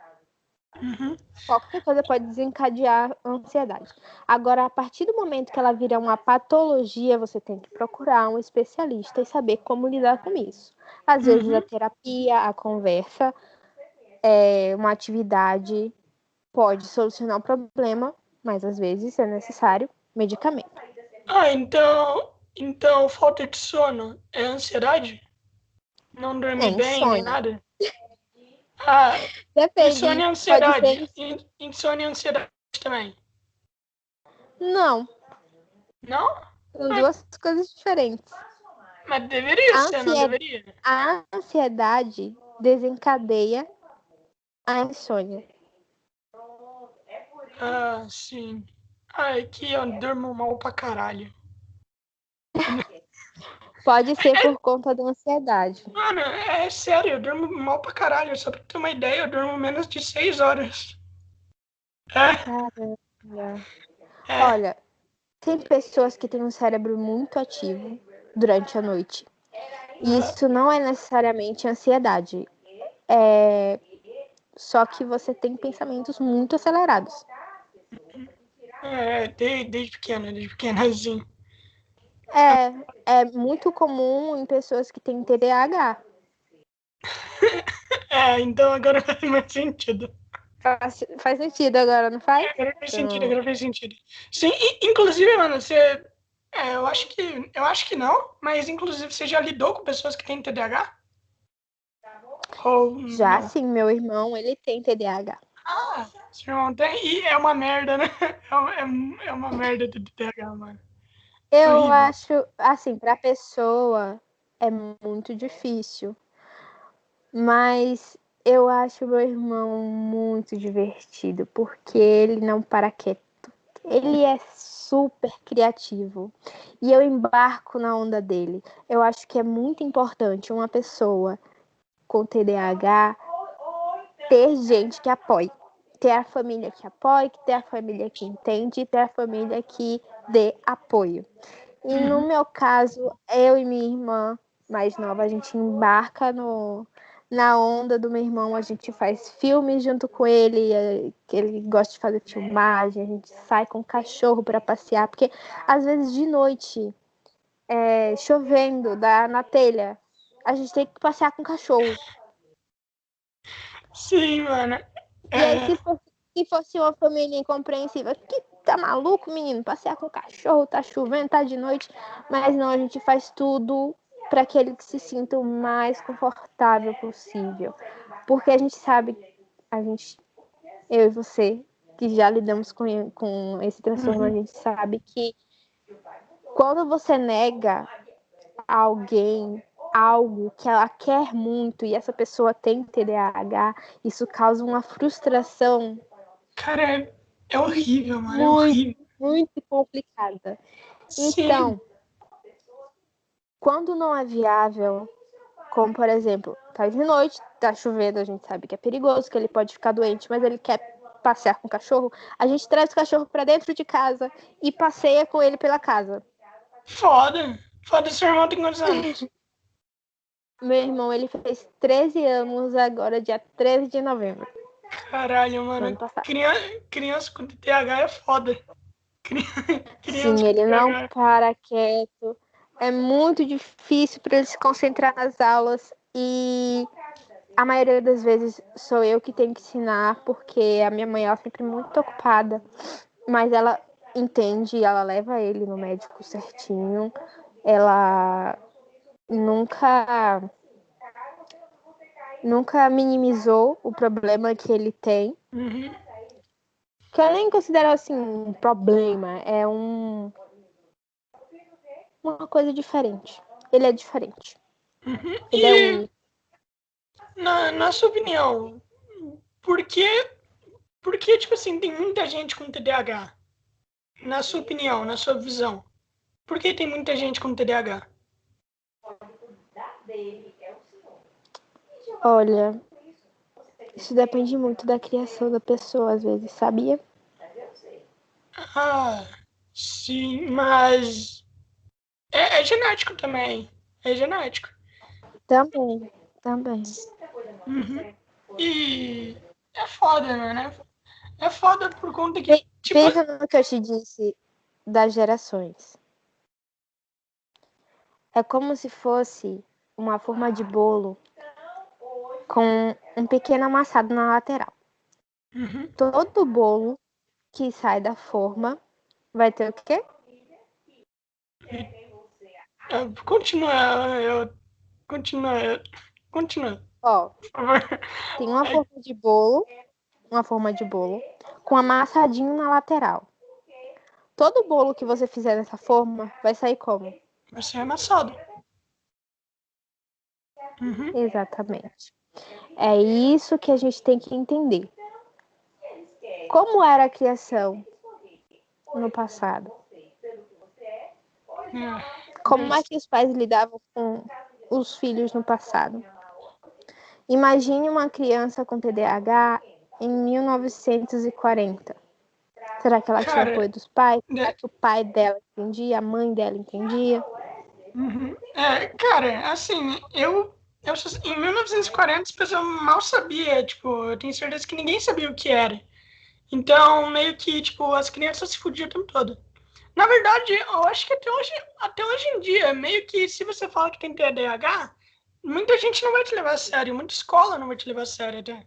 Qualquer coisa pode desencadear a ansiedade. Agora, a partir do momento que ela vira uma patologia, você tem que procurar um especialista e saber como lidar com isso. Às vezes, a terapia, a conversa, uma atividade pode solucionar o problema, mas às vezes é necessário medicamento. Então falta de sono é ansiedade? Não É dormir bem nem insônia. nada? Ah, insônia Depende, e pode ser. ansiedade. Insônia e ansiedade também. Não, Não? são Mas, duas coisas diferentes. mas deveria A ser, não ansiedade, deveria? a ansiedade desencadeia a insônia. Ah, sim. É que eu durmo mal pra caralho. Pode ser por conta da ansiedade. Mano, é sério, eu durmo mal pra caralho. Só pra ter uma ideia, eu durmo menos de 6 horas. É, Caramba. é. Olha, tem pessoas que têm um cérebro muito ativo durante a noite. E isso não é necessariamente ansiedade. Só que você tem pensamentos muito acelerados. Desde pequena, assim. É muito comum em pessoas que têm TDAH. Então agora faz mais sentido. Faz sentido agora, não faz? Pronto. Agora faz sentido. Sim, inclusive, mano, você. Eu acho que não, mas inclusive você já lidou com pessoas que têm TDAH? Ou Já não? sim, meu irmão, ele tem TDAH. Seu irmão tem. E é uma merda, né? É uma merda do TDAH, mano. Eu Horrível. acho, assim, para a pessoa é muito difícil, mas eu acho meu irmão muito divertido, porque ele não para quieto. Ele é super criativo e eu embarco na onda dele. Eu acho que é muito importante uma pessoa com TDAH ter gente que apoie. Ter a família que apoie, ter a família que entende, ter a família que dê apoio. E no meu caso, eu e minha irmã mais nova, a gente embarca na onda do meu irmão, a gente faz filmes junto com ele, que ele gosta de fazer filmagem, a gente sai com o cachorro para passear, porque às vezes de noite, chovendo, na telha, a gente tem que passear com o cachorro. Sim, mano. E aí, É, se fosse uma família incompreensível, que tá maluco, menino? Passear com o cachorro, tá chovendo, tá de noite. Mas não, a gente faz tudo para que ele se sinta o mais confortável possível. Porque a gente sabe, eu e você, que já lidamos com esse transtorno, a gente sabe que quando você nega a alguém algo que ela quer muito e essa pessoa tem TDAH, isso causa uma frustração. Cara, é horrível, mano. É muito, horrível. muito complicada. Sim. Então, quando não é viável, como por exemplo, tá de noite, tá chovendo, a gente sabe que é perigoso, que ele pode ficar doente, mas ele quer passear com o cachorro, a gente traz o cachorro para dentro de casa e passeia com ele pela casa. Foda. Foda, seu irmão tem quantos anos? Meu irmão, ele fez 13 anos agora, dia 13 de novembro. Caralho, mano. Ano passado. Criança com TDAH é foda. Criança Sim, com ele não TDAH. para quieto. É muito difícil para ele se concentrar nas aulas e a maioria das vezes sou eu que tenho que ensinar, porque a minha mãe ela é sempre muito ocupada, mas ela entende, ela leva ele no médico certinho, ela nunca minimizou o problema que ele tem, Uhum. que eu nem considero assim um problema, é uma coisa diferente. Ele é diferente. Uhum. Ele é E, único. na sua opinião, por que, tipo assim, tem muita gente com TDAH? Na sua opinião, na sua visão, por que tem muita gente com TDAH? Olha, isso depende muito da criação da pessoa, às vezes, sabia? Ah, sim, mas é genético também. É genético. Também. Uhum. E é foda, né? É foda por conta que, tipo, Veja no que eu te disse das gerações. É como se fosse uma forma de bolo com um pequeno amassado na lateral. uhum. Todo bolo que sai da forma vai ter o quê? Continua, Ó, por favor. tem uma forma de bolo com amassadinho na lateral. Todo bolo que você fizer dessa forma vai sair como? Vai ser amassado. Uhum. Exatamente. É isso que a gente tem que entender. Como era a criação no passado? Como é que os pais lidavam com os filhos no passado? Imagine uma criança com TDAH em 1940. Será que ela tinha Cara, apoio dos pais? Será que o pai dela entendia? A mãe dela entendia? uhum. Cara, assim, em 1940 as pessoas mal sabiam, tipo, eu tenho certeza que ninguém sabia o que era. Então, meio que, tipo, as crianças se fudiam o tempo todo. Na verdade, eu acho que até hoje em dia, meio que se você fala que tem TDAH, muita gente não vai te levar a sério, muita escola não vai te levar a sério até.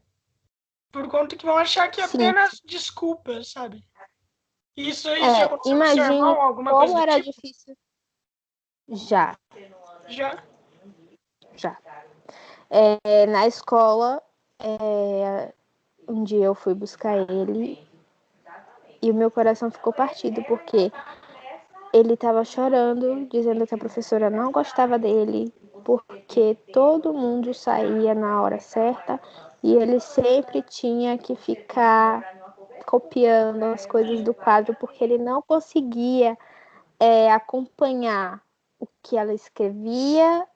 Por conta que vão achar que é Sim. apenas desculpa, sabe? Isso já aconteceu com seu Imagine irmão, alguma coisa como do era tipo? difícil. Já. Já? Na escola, um dia eu fui buscar ele e o meu coração ficou partido, porque ele estava chorando, dizendo que a professora não gostava dele, porque todo mundo saía na hora certa e ele sempre tinha que ficar copiando as coisas do quadro, porque ele não conseguia acompanhar o que ela escrevia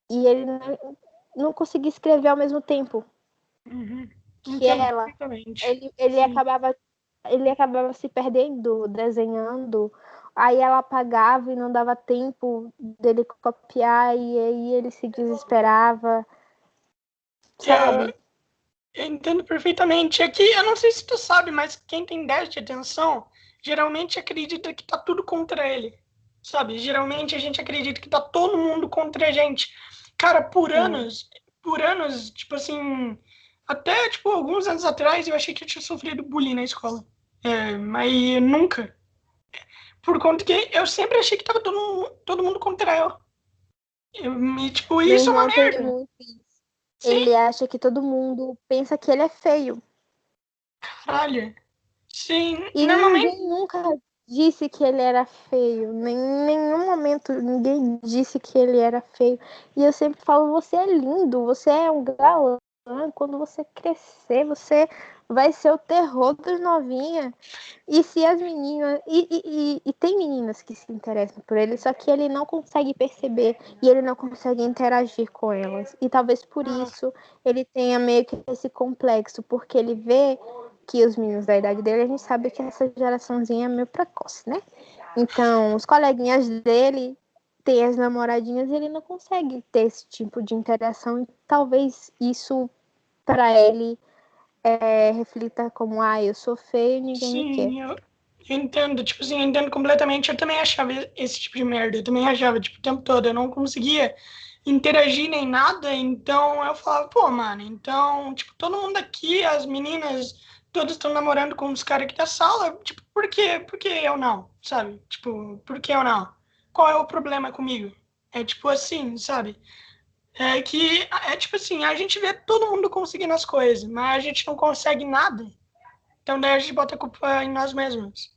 e ele não conseguia escrever ao mesmo tempo Uhum. que Entendo ela. perfeitamente. Ele acabava se perdendo, desenhando. Aí ela apagava e não dava tempo dele copiar, e aí ele se desesperava, Eu, sabe? eu entendo perfeitamente. Aqui, eu não sei se tu sabe, mas quem tem déficit de atenção geralmente acredita que tá tudo contra ele. Sabe? Geralmente a gente acredita que tá todo mundo contra a gente. Cara, por anos, tipo assim, até tipo alguns anos atrás eu achei que eu tinha sofrido bullying na escola. Mas nunca. Por conta que eu sempre achei que tava todo mundo contra eu. Tipo, Meu isso é uma irmão tem merda. muito isso. Sim, Ele acha que todo mundo pensa que ele é feio. caralho. Sim, E normalmente. ninguém nunca disse que ele era feio. Em nenhum momento ninguém disse que ele era feio. E eu sempre falo, você é lindo, você é um galã. Quando você crescer, você vai ser o terror dos novinhas. E se as meninas. E tem meninas que se interessam por ele, só que ele não consegue perceber e ele não consegue interagir com elas. E talvez por Ah, isso ele tenha meio que esse complexo, porque ele vê que os meninos da idade dele, a gente sabe que essa geraçãozinha é meio precoce, né? Então, os coleguinhas dele têm as namoradinhas e ele não consegue ter esse tipo de interação. E talvez isso, para ele, reflita como, eu sou feio e ninguém me quer. sim, eu entendo. Tipo assim, eu entendo completamente. Eu também achava esse tipo de merda. Eu também achava, tipo, o tempo todo. Eu não conseguia interagir nem nada. Então eu falava, pô, mano, então, tipo, todo mundo aqui, as meninas, todos estão namorando com os caras aqui da sala. Tipo, por quê? Por que eu não? Sabe? Tipo, por que eu não? Qual é o problema comigo? É tipo assim, sabe? É que é tipo assim, a gente vê todo mundo conseguindo as coisas, mas a gente não consegue nada. Então daí a gente bota a culpa em nós mesmos.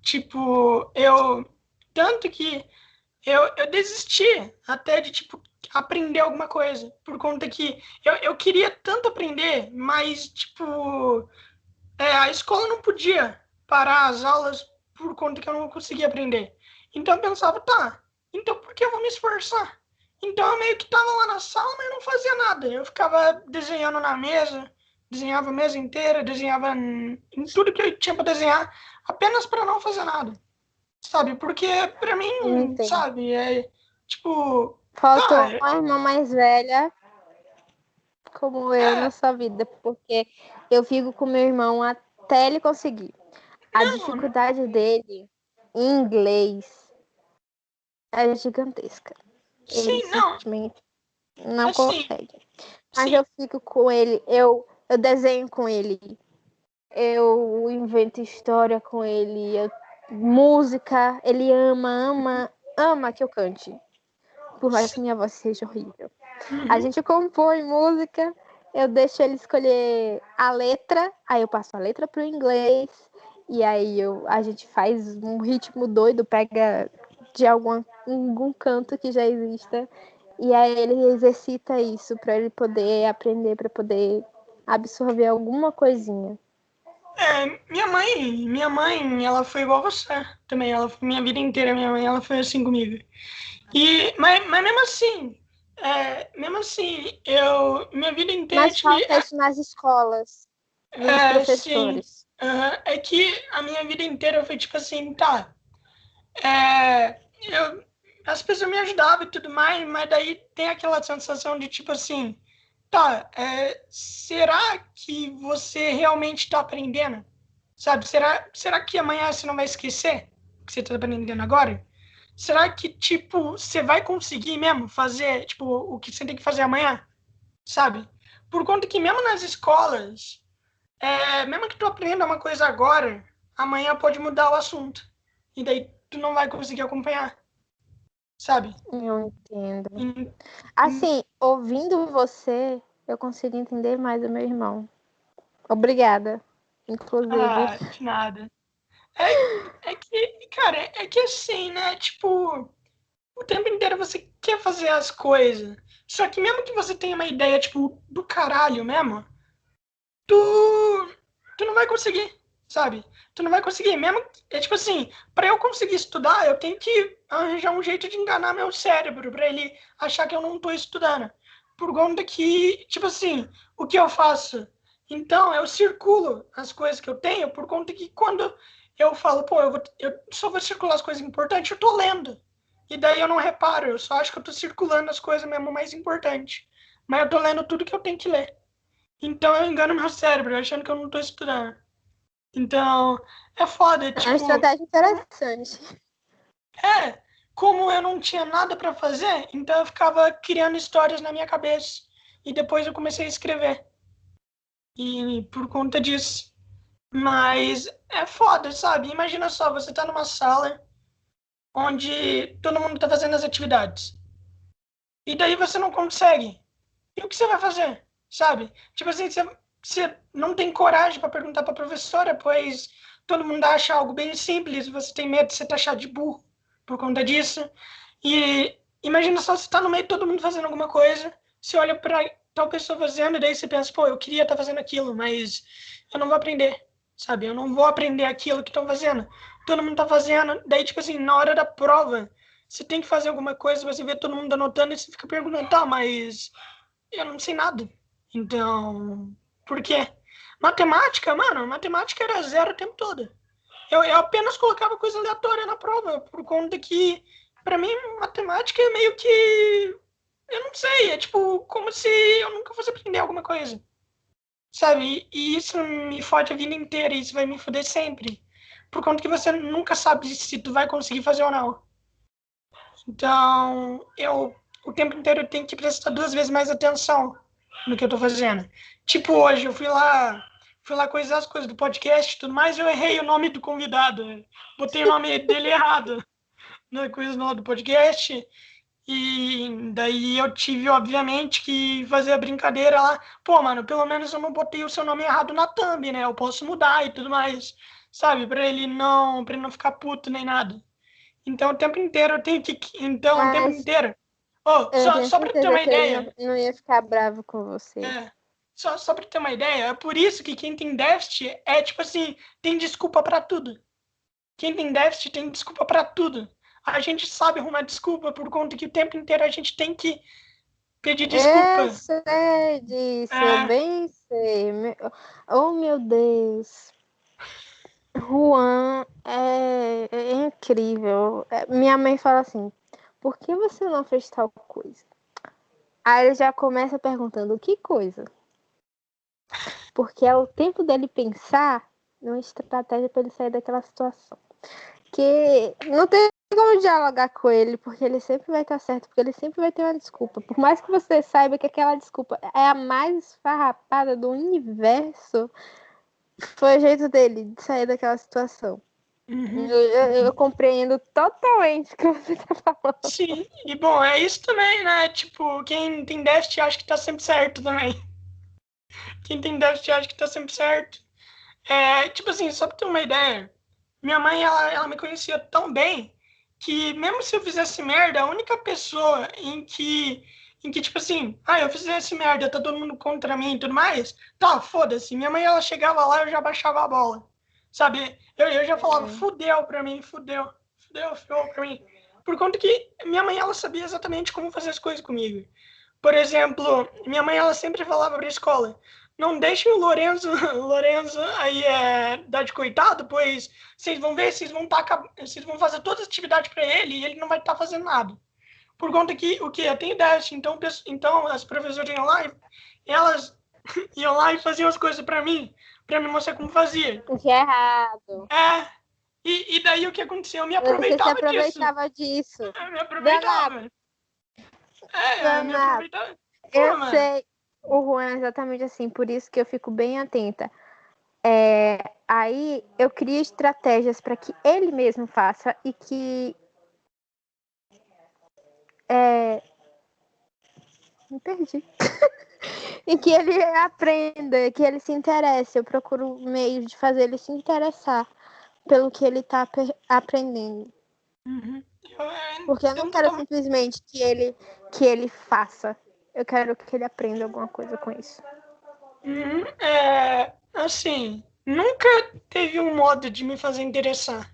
Tipo, tanto que eu desisti até de, tipo, aprender alguma coisa. Por conta que eu queria tanto aprender, mas, tipo, a escola não podia parar as aulas por conta que eu não conseguia aprender. Então eu pensava, tá, então por que eu vou me esforçar? Então eu meio que tava lá na sala, mas não fazia nada. Eu ficava desenhando na mesa, desenhava a mesa inteira, desenhava em tudo que eu tinha para desenhar, apenas para não fazer nada, sabe? Porque para Eu mim, entendo. sabe, é tipo, Faltou tá, uma irmã mais velha como eu na é, sua vida, porque eu fico com meu irmão até ele conseguir. A não, dificuldade dele em inglês é gigantesca. Ele sim, não, simplesmente não assim, consegue. Mas sim, eu fico com ele, eu desenho com ele, eu invento história com ele, música, ele ama que eu cante. Por mais que minha voz seja horrível. A uhum. gente compõe música, eu deixo ele escolher a letra, aí eu passo a letra pro inglês, e aí a gente faz um ritmo doido, pega de algum canto que já exista, e aí ele exercita isso para ele poder aprender, para poder absorver alguma coisinha. Minha mãe, ela foi igual você também. Minha vida inteira, minha mãe, ela foi assim comigo. Mas mesmo assim, minha vida inteira eu Mas tive, falta isso nas escolas, nos sim, professores. é que a minha vida inteira foi tipo assim, tá, é, as pessoas me ajudavam e tudo mais, mas daí tem aquela sensação de tipo assim, tá, será que você realmente está aprendendo? Sabe, será que amanhã você não vai esquecer o que você está aprendendo agora? Será que, tipo, você vai conseguir mesmo fazer, tipo, o que você tem que fazer amanhã? Sabe? Por conta que mesmo nas escolas, mesmo que tu aprenda uma coisa agora, amanhã pode mudar o assunto. E daí tu não vai conseguir acompanhar, sabe? Eu entendo. Em- em- Assim, ouvindo você, eu consigo entender mais o meu irmão. Obrigada. Inclusive, de nada. É que, cara, é que assim, né? Tipo, o tempo inteiro você quer fazer as coisas. Só que mesmo que você tenha uma ideia, tipo, do caralho mesmo, tu, tu não vai conseguir, sabe? Tu não vai conseguir. Mesmo, é tipo assim, pra eu conseguir estudar, eu tenho que arranjar um jeito de enganar meu cérebro pra ele achar que eu não tô estudando. Por conta que, tipo assim, o que eu faço? Então, eu circulo as coisas que eu tenho por conta que quando eu falo, pô, eu só vou circular as coisas importantes, eu tô lendo. E daí eu não reparo, eu só acho que eu tô circulando as coisas mesmo mais importantes. Mas eu tô lendo tudo que eu tenho que ler. Então eu engano meu cérebro, achando que eu não tô estudando. Então, é foda, é uma tipo, estratégia interessante. é, como eu não tinha nada pra fazer, então eu ficava criando histórias na minha cabeça. E depois eu comecei a escrever. E por conta disso. Mas é foda, sabe? Imagina só, você tá numa sala onde todo mundo tá fazendo as atividades. e daí você não consegue. E o que você vai fazer? Sabe? Tipo assim, você não tem coragem para perguntar para a professora, pois todo mundo acha algo bem simples, você tem medo de ser taxado de burro por conta disso. E imagina só, você está no meio de todo mundo fazendo alguma coisa, você olha para tal pessoa fazendo, e daí você pensa, pô, eu queria estar fazendo aquilo, mas eu não vou aprender, sabe? Eu não vou aprender aquilo que estão fazendo. Todo mundo está fazendo, daí, tipo assim, na hora da prova, você tem que fazer alguma coisa, você vê todo mundo anotando e você fica perguntando, tá, mas eu não sei nada. Então, por quê? Matemática, mano, matemática era zero o tempo todo. Eu apenas colocava coisa aleatória na prova, por conta que, pra mim, matemática é meio que. Eu não sei, é tipo, como se eu nunca fosse aprender alguma coisa. Sabe? E isso me fode a vida inteira, isso vai me foder sempre. Por conta que você nunca sabe se tu vai conseguir fazer ou não. Então, o tempo inteiro eu tenho que prestar 2 vezes mais atenção no que eu tô fazendo. Tipo, hoje eu fui lá coisar as coisas do podcast e tudo mais, eu errei o nome do convidado. Botei o nome dele errado na coisa do podcast. E daí eu tive, obviamente, que fazer a brincadeira lá. Pô, mano, pelo menos eu não botei o seu nome errado na thumb, né? Eu posso mudar e tudo mais, sabe? Pra ele não ficar puto nem nada. Então, o tempo inteiro eu tenho que. Então, o tempo Mas inteiro. Oh, eu tenho só para ter certeza uma que ele ideia. não ia ficar bravo com você. É, só para ter uma ideia, é por isso que quem tem déficit é tipo assim: tem desculpa para tudo. Quem tem déficit tem desculpa para tudo. A gente sabe arrumar desculpa por conta que o tempo inteiro a gente tem que pedir Eu desculpa. sei disso, eu É, bem sei. Oh, meu Deus. Juan é incrível. Minha mãe fala assim: por que você não fez tal coisa? Aí ele já começa perguntando: que coisa? Porque é o tempo dele pensar numa estratégia para ele sair daquela situação. Que não tem como dialogar com ele, porque ele sempre vai estar certo, porque ele sempre vai ter uma desculpa. Por mais que você saiba que aquela desculpa é a mais esfarrapada do universo, foi o jeito dele de sair daquela situação. Eu compreendo totalmente o que você tá falando. sim, e bom, é isso também, né? Tipo, quem tem déficit acha que tá sempre certo também. Quem tem déficit acha que tá sempre certo. É, tipo assim, só pra ter uma ideia, minha mãe, ela me conhecia tão bem que mesmo se eu fizesse merda, a única pessoa em que tipo assim, eu fizesse merda, tá todo mundo contra mim e tudo mais, tá, foda-se. Minha mãe, ela chegava lá, eu já baixava a bola, sabe? Eu já falava, fudeu pra mim, fudeu pra mim. Por conta que minha mãe, ela sabia exatamente como fazer as coisas comigo. Por exemplo, minha mãe, ela sempre falava pra escola, não deixem o Lorenzo, Lorenzo aí dar de coitado, pois vocês vão ver, vocês vão fazer toda a atividade para ele e ele não vai estar fazendo nada. Por conta que o que eu tenho déficit, então as professoras iam lá e elas iam lá e faziam as coisas para me mostrar como fazia. O que é errado. É, e daí o que aconteceu? Eu me Você se aproveitava disso. aproveitava disso. Eu me Danado, aproveitava. Eu me danado. aproveitava. Pô, Eu mano. sei. O Juan é exatamente assim, por isso que eu fico bem atenta. Aí eu crio estratégias para que ele mesmo faça e que me perdi. E que ele aprenda, que ele se interesse. Eu procuro meios de fazer ele se interessar pelo que ele está aprendendo. Uhum. Porque eu não Eu quero totalmente. simplesmente que ele faça. Eu quero que ele aprenda alguma coisa com isso. Assim, nunca teve um modo de me fazer interessar.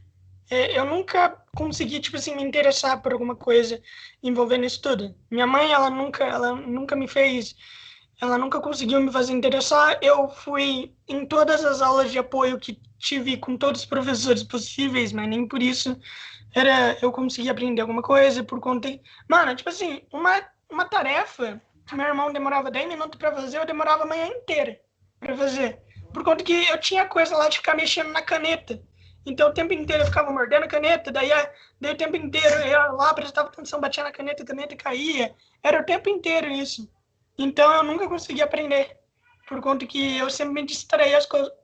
Eu nunca consegui, tipo assim, me interessar por alguma coisa envolvendo isso tudo. Minha mãe, ela nunca me fez, ela nunca conseguiu me fazer interessar. Eu fui em todas as aulas de apoio que tive com todos os professores possíveis, mas nem por isso eu consegui aprender alguma coisa por conta. Mano, tipo assim, uma tarefa que meu irmão demorava 10 minutos para fazer, eu demorava a manhã inteira para fazer. Por conta que eu tinha coisa lá de ficar mexendo na caneta. Então o tempo inteiro eu ficava mordendo a caneta, daí o tempo inteiro eu ia lá, prestava atenção, batia na caneta, a caneta caía. Era o tempo inteiro isso. Então eu nunca consegui aprender. Por conta que eu sempre me distraía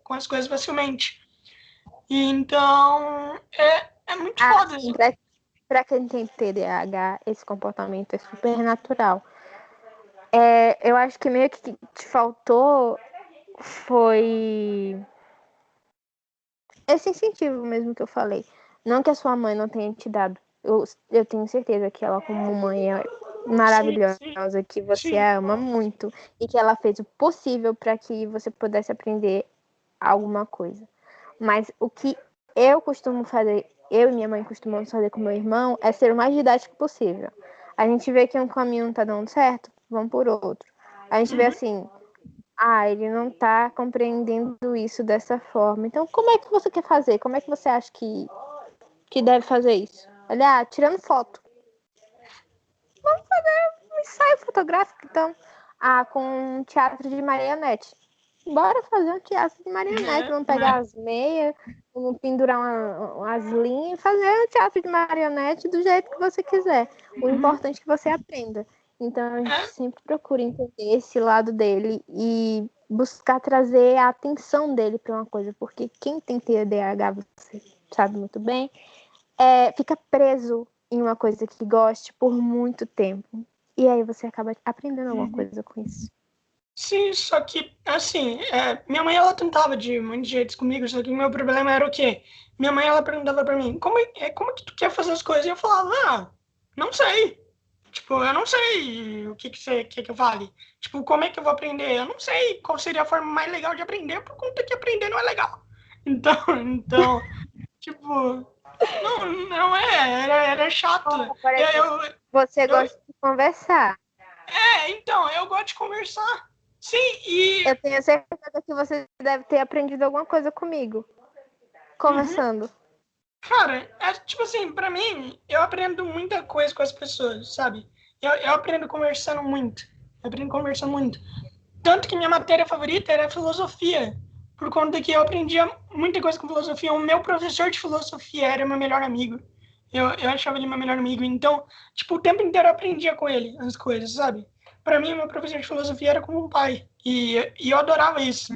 com as coisas facilmente. E então é muito foda. Assim, para quem tem TDAH, esse comportamento é super natural. Eu acho que meio que te faltou foi esse incentivo mesmo que eu falei. Não que a sua mãe não tenha te dado. Eu tenho certeza que ela, como mãe, é maravilhosa, que você a ama muito e que ela fez o possível para que você pudesse aprender alguma coisa. Mas o que eu costumo fazer, eu e minha mãe costumamos fazer com meu irmão, é ser o mais didático possível. A gente vê que um caminho não tá dando certo, vamos por outro. A gente vê assim, ele não tá compreendendo isso dessa forma. Então, como é que você quer fazer? Como é que você acha que deve fazer isso? Olha, tirando foto. Vamos fazer um ensaio fotográfico, então. Com um teatro de marionete. Bora fazer um teatro de marionete. Vamos pegar as meias, vamos pendurar umas linhas e fazer um teatro de marionete do jeito que você quiser. O importante é que você aprenda. Então, a gente sempre procura entender esse lado dele e buscar trazer a atenção dele para uma coisa. Porque quem tem TDAH, você sabe muito bem, fica preso em uma coisa que goste por muito tempo. E aí você acaba aprendendo alguma coisa com isso. Sim, só que, assim, minha mãe, ela tentava de muitos jeitos comigo, só que o meu problema era o quê? Minha mãe, ela perguntava pra mim, como que tu quer fazer as coisas? E eu falava, não sei. Tipo, eu não sei o que você quer que eu fale. Tipo, como é que eu vou aprender? Eu não sei qual seria a forma mais legal de aprender, por conta que aprender não é legal. Então, tipo, não era chato. Por exemplo, você gosta de conversar. Então, eu gosto de conversar. Sim, e... Eu tenho certeza que você deve ter aprendido alguma coisa comigo. Conversando. Cara, tipo assim, pra mim, eu aprendo muita coisa com as pessoas, sabe? Eu aprendo conversando muito. Eu aprendo conversando muito. Tanto que minha matéria favorita era filosofia. Por conta que eu aprendia muita coisa com filosofia. O meu professor de filosofia era meu melhor amigo. Eu achava ele meu melhor amigo. Então, tipo, o tempo inteiro eu aprendia com ele as coisas, sabe? Pra mim, meu professor de filosofia era como um pai. E eu adorava isso,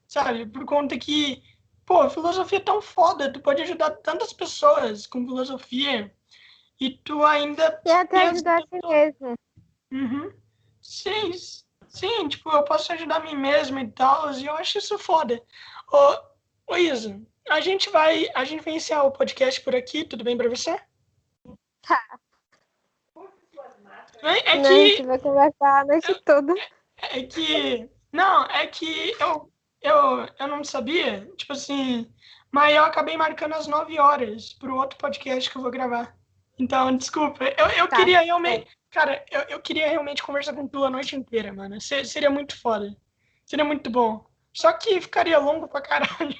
sabe? Por conta que, pô, filosofia é tão foda. Tu pode ajudar tantas pessoas com filosofia. E tu ainda E até pensa... ajudar a si mesmo. Sim, sim, tipo, eu posso ajudar a mim mesmo e tal, e eu acho isso foda. Ô Isa, a gente vai iniciar o podcast por aqui, tudo bem pra você? Tá. É Não, a gente que, vai conversar a noite toda. é que eu não sabia, tipo assim, mas eu acabei marcando às 9 horas pro outro podcast que eu vou gravar. Então, desculpa, eu Tá. queria realmente, cara, eu queria realmente conversar com tu a noite inteira, mano. Seria muito foda. Seria muito bom. Só que ficaria longo pra caralho.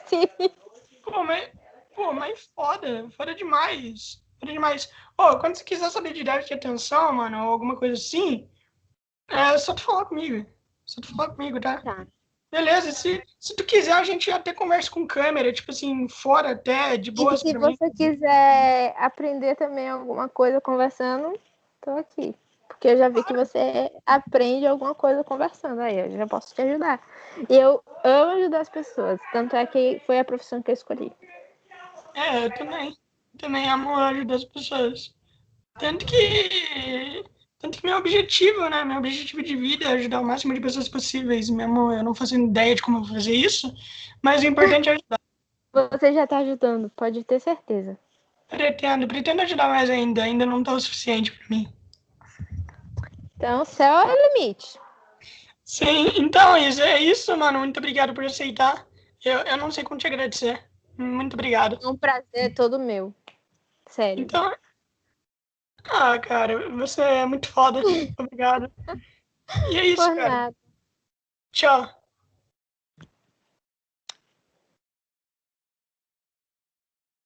Sim. Pô, mas foda. Foda demais. Foda demais. Ô, quando você quiser saber de déficit de atenção, mano, ou alguma coisa assim, é só tu falar comigo. Só tu falar comigo, tá? Tá. Beleza, se tu quiser, a gente até conversa com câmera, tipo assim, fora até, de E boas se pra mim. você quiser aprender também alguma coisa conversando, tô aqui. Porque eu já vi que você aprende alguma coisa conversando. Aí eu já posso te ajudar. E eu amo ajudar as pessoas. Tanto é que foi a profissão que eu escolhi. Eu também. Também amo ajudar as pessoas. Tanto que. Tanto que meu objetivo, né? Meu objetivo de vida é ajudar o máximo de pessoas possíveis. Mesmo eu não fazendo ideia de como eu vou fazer isso. Mas o importante é ajudar. Você já tá ajudando, pode ter certeza. Pretendo ajudar mais ainda. Ainda não tá o suficiente pra mim. Então, céu é o limite. Sim, então é isso, mano. Muito obrigado por aceitar. Eu não sei como te agradecer. Muito obrigado. É um prazer todo meu. Sério. Então, cara, você é muito foda. Obrigado. E é isso, Por cara. nada. Tchau.